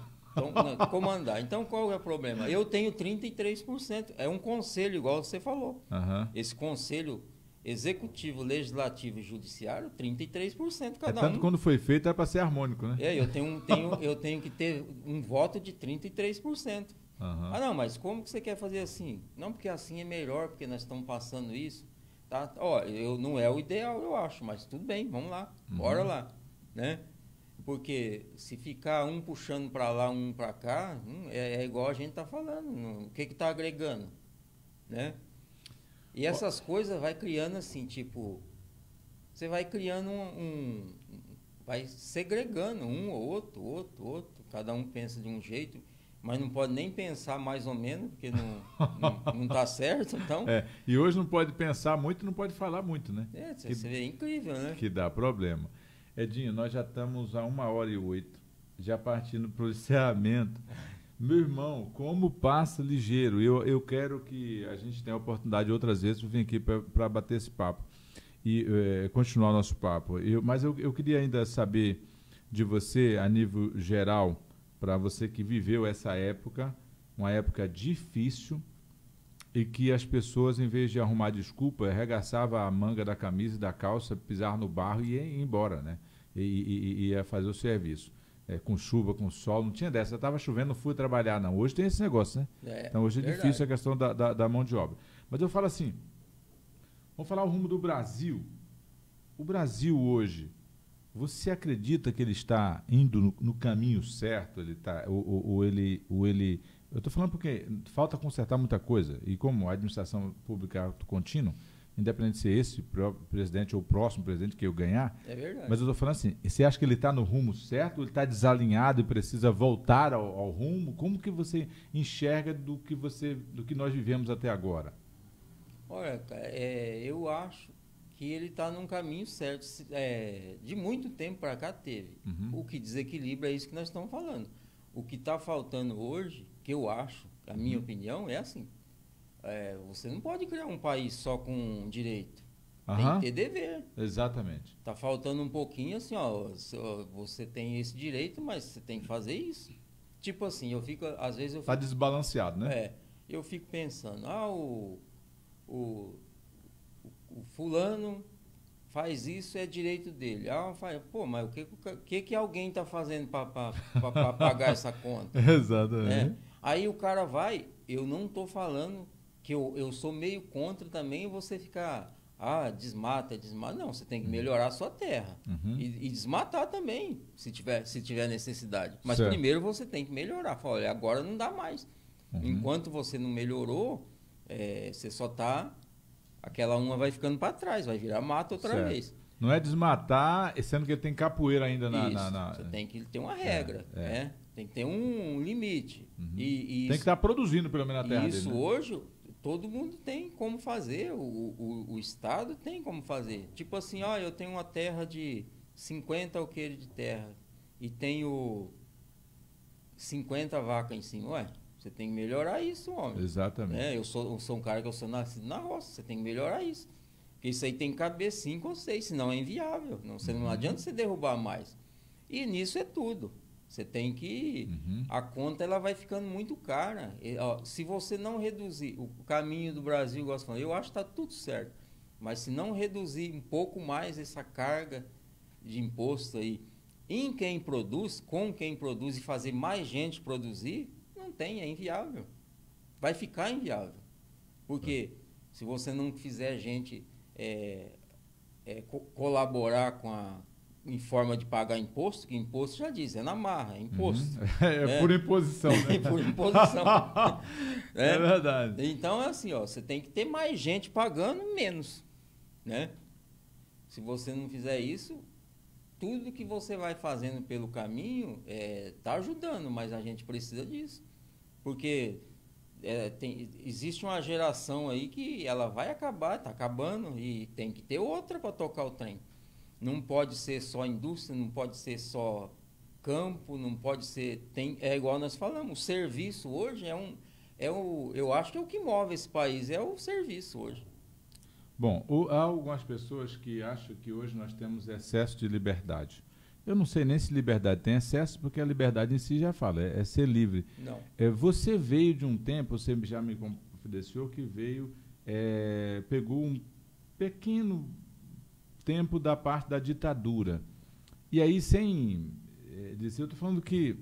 Comandar. Então, qual é o problema? Eu tenho 33%. É um conselho, igual você falou. Esse conselho executivo, legislativo e judiciário, 33% cada um. Tanto quando foi feito, é para ser harmônico, né? Eu tenho que ter um voto de 33%. Não, mas como que você quer fazer assim? Não, porque assim é melhor, porque nós estamos passando isso. Tá? Não é o ideal, eu acho, mas tudo bem, vamos lá, bora lá. Né? Porque se ficar um puxando para lá, um para cá, é igual a gente está falando. O que está agregando? Né? E essas coisas vai criando assim, tipo... Você vai criando vai segregando um ou outro. Cada um pensa de um jeito... Mas não pode nem pensar mais ou menos, porque não está certo, então... E hoje não pode pensar muito, não pode falar muito, né? Você vê, é incrível, né? Que dá problema. Edinho, nós já estamos a 1h08, já partindo para o encerramento. Meu irmão, como passa ligeiro. Eu quero que a gente tenha a oportunidade outras vezes de vir aqui para bater esse papo e continuar o nosso papo. Mas eu queria ainda saber de você, a nível geral... para você que viveu essa época, uma época difícil, e que as pessoas, em vez de arrumar desculpa, arregaçava a manga da camisa e da calça, pisar no barro e ia embora, né? E ia fazer o serviço. Com chuva, com sol, não tinha dessa. Estava chovendo, não fui trabalhar, não. Hoje tem esse negócio, né? Então hoje é difícil a questão da mão de obra. Mas eu falo assim, vamos falar o rumo do Brasil. O Brasil hoje... Você acredita que ele está indo no caminho certo? Ele tá, eu estou falando porque falta consertar muita coisa. E como a administração pública contínua, independente de ser esse presidente ou o próximo presidente que eu ganhar, é verdade. Mas eu estou falando assim, você acha que ele está no rumo certo? Ou ele está desalinhado e precisa voltar ao rumo? Como que você enxerga do que nós vivemos até agora? Olha, cara, eu acho que ele está num caminho certo. De muito tempo para cá teve. O que desequilibra é isso que nós estamos falando. O que está faltando hoje, que eu acho, a minha opinião, é assim. Você não pode criar um país só com direito. Tem que ter dever. Exatamente. Tá faltando um pouquinho assim, ó, você tem esse direito, mas você tem que fazer isso. Tipo assim, às vezes eu fico... Tá desbalanceado, né? Eu fico pensando, o fulano faz isso, é direito dele. Pô, mas o que alguém tá fazendo para pagar essa conta? Exatamente. Aí o cara vai, eu não tô falando que eu sou meio contra também você ficar, desmata. Não, você tem que melhorar a sua terra. E desmatar também, se tiver necessidade. Mas primeiro você tem que melhorar. Fala, olha, agora não dá mais. Enquanto você não melhorou, você só tá... Aquela uma vai ficando para trás, vai virar mato outra vez. Não é desmatar, sendo que tem capoeira ainda Você tem que ter uma regra, né? Tem que ter um limite. Tem que estar produzindo pelo menos na terra dele. Isso hoje todo mundo tem como fazer, o Estado tem como fazer. Tipo assim, eu tenho uma terra de 50 alqueires de terra e tenho 50 vacas em cima. Você tem que melhorar isso, homem. Exatamente. Eu sou um cara que eu sou nascido na roça, você tem que melhorar isso. Porque isso aí tem que caber 5 ou 6, senão é inviável. Não adianta você derrubar mais. E nisso é tudo. Você tem que... A conta ela vai ficando muito cara. Se você não reduzir o caminho do Brasil, igual você falou, eu acho que está tudo certo. Mas se não reduzir um pouco mais essa carga de imposto aí em quem produz, com quem produz e fazer mais gente produzir, não tem, é inviável. Vai ficar inviável. Porque se você não fizer gente colaborar em forma de pagar imposto, que imposto já diz, é na marra, é imposto. Por imposição, né? Por imposição. É verdade. Então, é assim, você tem que ter mais gente pagando menos, né? Se você não fizer isso, tudo que você vai fazendo pelo caminho tá ajudando, mas a gente precisa disso. Porque existe uma geração aí que ela vai acabar, está acabando, e tem que ter outra para tocar o trem. Não pode ser só indústria, não pode ser só campo, não pode ser... É igual nós falamos, o serviço hoje eu acho que é o que move esse país, é o serviço hoje. Bom, há algumas pessoas que acham que hoje nós temos excesso de liberdade. Eu não sei nem se liberdade tem excesso, porque a liberdade em si já fala, é ser livre. Não. Você veio de um tempo, você já me confidenciou que pegou um pequeno tempo da parte da ditadura. E aí, sem dizer, eu estou falando que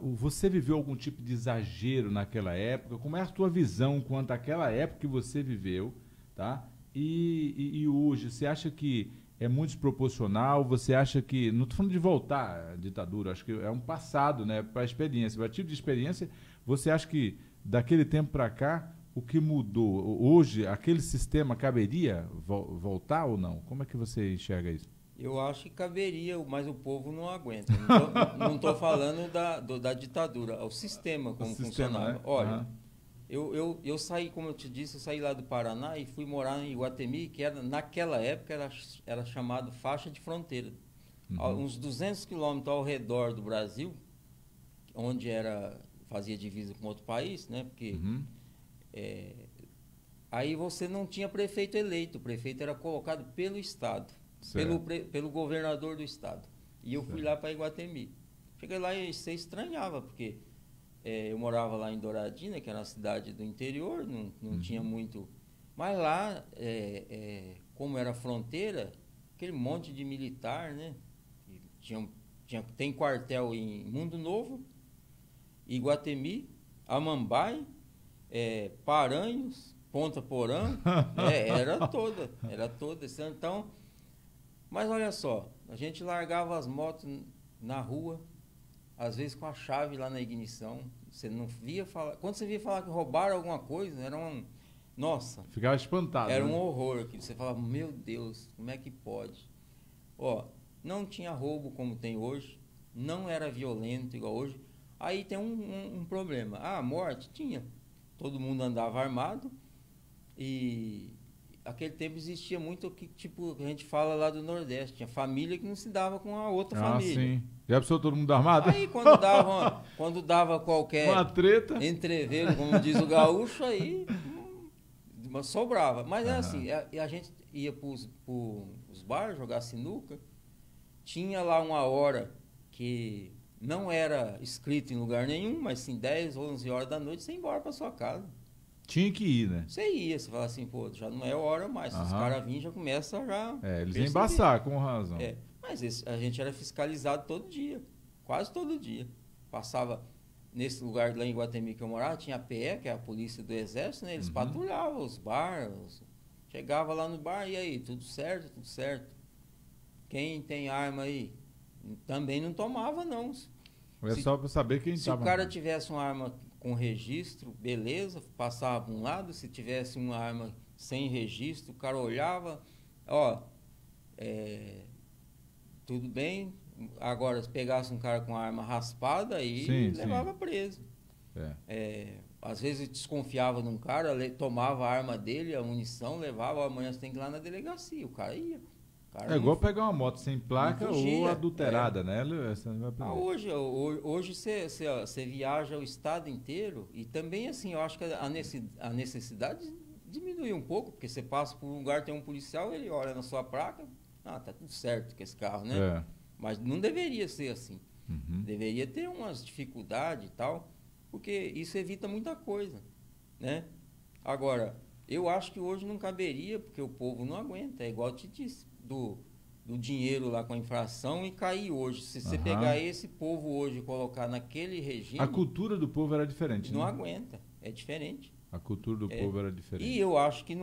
você viveu algum tipo de exagero naquela época? Como é a sua visão quanto àquela época que você viveu, tá? E hoje, você acha que é muito desproporcional? Você acha que... Não estou falando de voltar à ditadura, acho que é um passado, né, para a experiência. Para tipo de experiência, você acha que daquele tempo para cá, o que mudou? Hoje, aquele sistema caberia voltar ou não? Como é que você enxerga isso? Eu acho que caberia, mas o povo não aguenta. Não estou falando da ditadura, o sistema como funcionava. Né? Olha, eu saí, como eu te disse, eu saí lá do Paraná e fui morar em Iguatemi, que naquela época era chamado faixa de fronteira. Uns 200 quilômetros ao redor do Brasil, onde fazia divisa com outro país, né? Porque aí você não tinha prefeito eleito, o prefeito era colocado pelo Estado, pelo governador do Estado. E eu fui lá para Iguatemi. Cheguei lá e você estranhava, porque eu morava lá em Douradina, que era uma cidade do interior, não tinha muito... Mas lá, como era fronteira, aquele monte de militar, né? Tem quartel em Mundo Novo, Iguatemi, Amambai, Paranhos, Ponta Porã, era toda. Então, mas olha só, a gente largava as motos na rua, às vezes com a chave lá na ignição, você não via falar... Quando você via falar que roubaram alguma coisa, era nossa... Ficava espantado. Era um horror, que você falava, meu Deus, como é que pode? Não tinha roubo como tem hoje, não era violento igual hoje. Aí tem um problema. Morte? Tinha. Todo mundo andava armado e... Aquele tempo existia muito que a gente fala lá do Nordeste. Tinha família que não se dava com a outra família. Sim. Já pensou todo mundo armado? Aí quando dava qualquer uma treta, entreveiro, como diz o gaúcho, aí Mas sobrava. Mas é assim, a gente ia para os bares jogar sinuca, tinha lá uma hora que não era escrito em lugar nenhum, mas sim 10, 11 horas da noite, você ia embora para sua casa. Tinha que ir, né? Você ia, você fala assim, pô, já não é hora mais. Se os caras virem, já começa já... eles iam embaçar, com razão. Mas a gente era fiscalizado todo dia, quase todo dia. Passava nesse lugar lá em Iguatemi que eu morava, tinha a PE, que é a polícia do exército, né? Eles patrulhavam os bares, chegava lá no bar, e aí, tudo certo, tudo certo. Quem tem arma aí? Também não tomava, não. É só para saber quem estava. Se o cara tivesse uma arma com registro, beleza, passava um lado. Se tivesse uma arma sem registro, o cara olhava, tudo bem. Agora, se pegasse um cara com arma raspada, aí levava preso. Às vezes desconfiava de um cara, tomava a arma dele, a munição, levava, amanhã você tem que ir lá na delegacia. O cara ia. É igual pegar uma moto sem placa ou adulterada, né? Hoje você viaja o estado inteiro e também, assim, eu acho que a necessidade diminui um pouco, porque você passa por um lugar, tem um policial, ele olha na sua placa, tá tudo certo com esse carro, né? Mas não deveria ser assim. Deveria ter umas dificuldades e tal, porque isso evita muita coisa, né? Agora, eu acho que hoje não caberia, porque o povo não aguenta, é igual eu te disse. Do dinheiro lá com a inflação e cair hoje. Se você pegar esse povo hoje e colocar naquele regime... A cultura do povo era diferente, não aguenta, é diferente. A cultura do povo era diferente. E eu acho que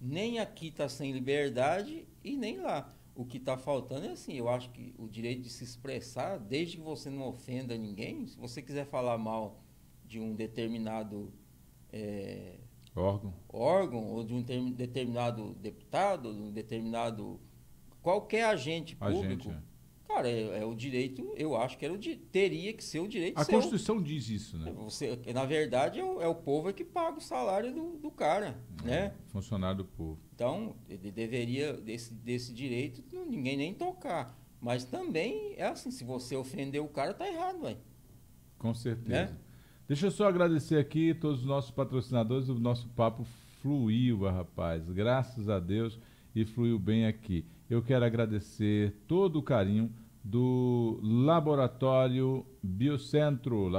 nem aqui está sem liberdade e nem lá. O que está faltando é assim, eu acho que o direito de se expressar, desde que você não ofenda ninguém, se você quiser falar mal de um determinado... órgão ou de um determinado deputado, de um determinado qualquer agente público, cara, é o direito, eu acho que teria que ser o direito seu. A Constituição diz isso, né? Na verdade, é o povo que paga o salário do cara, né? Funcionário do povo. Então, ele deveria, desse direito, ninguém nem tocar. Mas também é assim, se você ofender o cara, tá errado, velho. Com certeza. Né? Deixa eu só agradecer aqui todos os nossos patrocinadores. O nosso papo fluiu, rapaz. Graças a Deus, e fluiu bem aqui. Eu quero agradecer todo o carinho do Laboratório Biocentro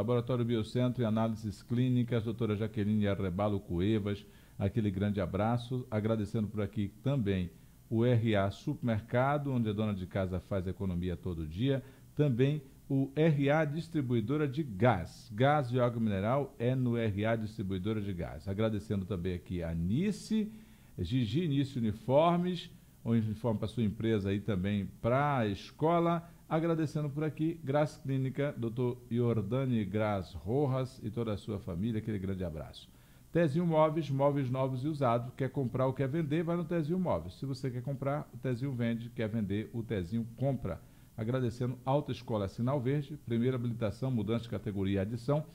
e Análises Clínicas, doutora Jaqueline Arrebalo Cuevas. Aquele grande abraço. Agradecendo por aqui também o RA Supermercado, onde a dona de casa faz economia todo dia. Também o RA Distribuidora de Gás. Gás de água mineral é no RA Distribuidora de Gás. Agradecendo também aqui a Nice, Gigi Nice Uniformes, um uniforme para sua empresa aí também para a escola. Agradecendo por aqui, Graz Clínica, Dr. Jordani Graz Rojas e toda a sua família, aquele grande abraço. Tezinho Móveis, móveis novos e usados. Quer comprar ou quer vender, vai no Tezinho Móveis. Se você quer comprar, o Tezinho vende. Quer vender, o Tezinho compra. Agradecendo Alta Escola Sinal Verde, primeira habilitação, mudança de categoria e adição,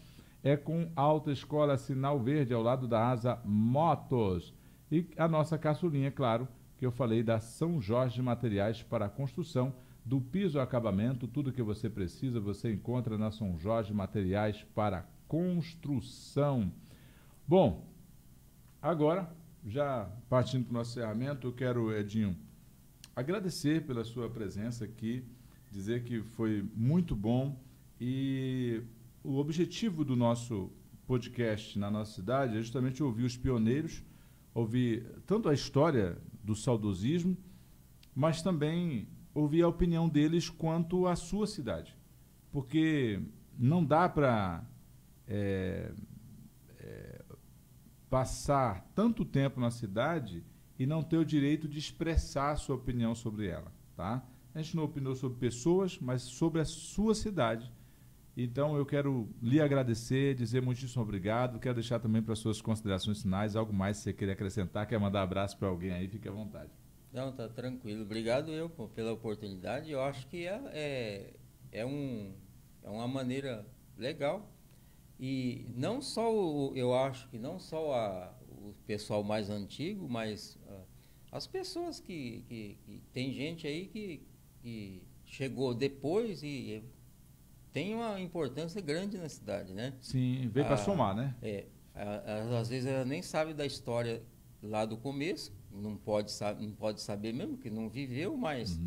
é com Alta Escola Sinal Verde, ao lado da Asa Motos. E a nossa caçulinha, claro, que eu falei da São Jorge Materiais para a construção, do piso ao acabamento, tudo que você precisa, você encontra na São Jorge Materiais para construção. Bom, agora, já partindo para o nosso encerramento, eu quero, Edinho, agradecer pela sua presença aqui, dizer que foi muito bom e o objetivo do nosso podcast na nossa cidade é justamente ouvir os pioneiros, ouvir tanto a história do saudosismo, mas também ouvir a opinião deles quanto à sua cidade. Porque não dá para passar tanto tempo na cidade e não ter o direito de expressar a sua opinião sobre ela, tá? A gente não opinou sobre pessoas, mas sobre a sua cidade. Então, eu quero lhe agradecer, dizer muitíssimo obrigado. Quero deixar também para as suas considerações finais, algo mais que você queria acrescentar, quer mandar abraço para alguém aí, fique à vontade. Não, tá tranquilo. Obrigado pela oportunidade. Eu acho que é uma maneira legal. E não só, eu acho que não só o pessoal mais antigo, mas as pessoas que tem gente aí que chegou depois e tem uma importância grande na cidade, né? Sim, veio para somar, né? Às vezes ela nem sabe da história lá do começo, não pode saber mesmo, que não viveu, mas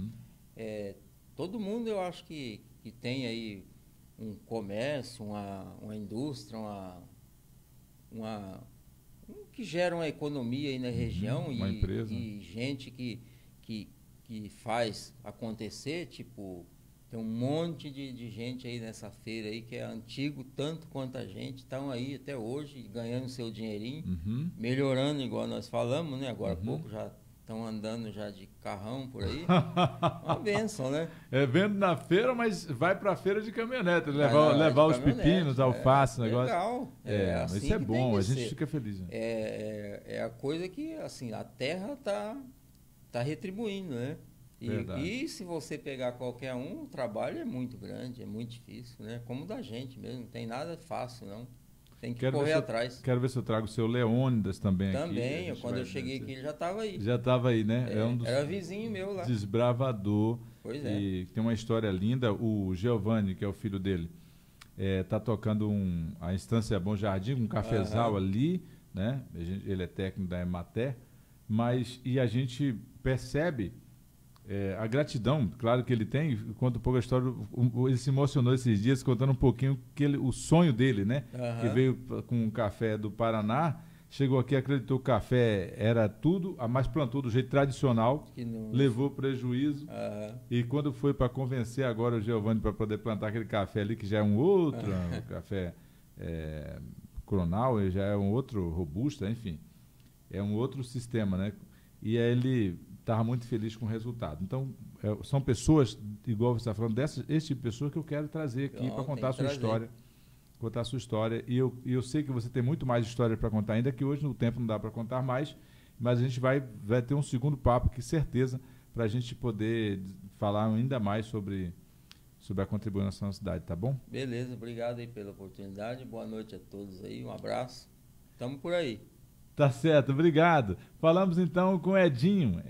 todo mundo eu acho que tem aí um comércio, uma indústria, que gera uma economia aí na região uma empresa. E gente que faz acontecer, tipo, tem um monte de gente aí nessa feira aí que é antigo tanto quanto a gente, estão aí até hoje ganhando seu dinheirinho, melhorando igual nós falamos, né? Agora há pouco já estão andando já de carrão por aí. Uma bênção, né? Vendo na feira, mas vai para a feira de caminhonete, levar os pepinos, alface, negócio. Legal. Assim isso é bom, a gente fica feliz. Né? É a coisa que, assim, a terra tá retribuindo, né? E se você pegar qualquer um, o trabalho é muito grande, é muito difícil, né? Como da gente mesmo, não tem nada fácil, não. Tem que correr atrás. Quero ver se eu trago o seu Leônidas também aqui. Também, quando eu cheguei aqui, ele já estava aí. Já estava aí, né? Era vizinho meu lá. Desbravador. Pois é. E tem uma história linda. O Giovanni, que é o filho dele, tá tocando a Estância Bom Jardim, um cafezal ali, né? Ele é técnico da Emater, e a gente percebe a gratidão, claro que ele tem. Conta um pouco a história. Ele se emocionou esses dias contando um pouquinho o sonho dele, né? Que veio com um café do Paraná, chegou aqui, acreditou que o café era tudo, mas plantou do jeito tradicional, levou prejuízo. E quando foi para convencer agora o Giovanni para poder plantar aquele café ali, que já é um outro café Cronal, já é um outro robusta, enfim, é um outro sistema, né? E aí ele estava muito feliz com o resultado. Então, são pessoas, igual você está falando, esse tipo de pessoa que eu quero trazer aqui para contar a sua história. Contar a sua história. E eu sei que você tem muito mais história para contar ainda, que hoje no tempo não dá para contar mais, mas a gente vai ter um segundo papo, que certeza, para a gente poder falar ainda mais sobre a contribuição na cidade, tá bom? Beleza, obrigado aí pela oportunidade. Boa noite a todos aí, um abraço. Estamos por aí. Tá certo, obrigado. Falamos então com Edinho,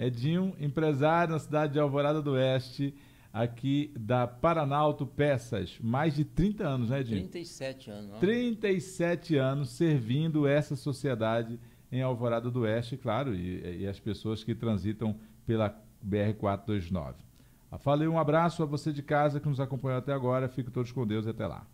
empresário na cidade de Alvorada do Oeste, aqui da Paraná Autopeças. Mais de 30 anos, né, Edinho? 37 anos. 37 anos servindo essa sociedade em Alvorada do Oeste, claro, e as pessoas que transitam pela BR-429. Falei, um abraço a você de casa que nos acompanhou até agora. Fiquem todos com Deus e até lá.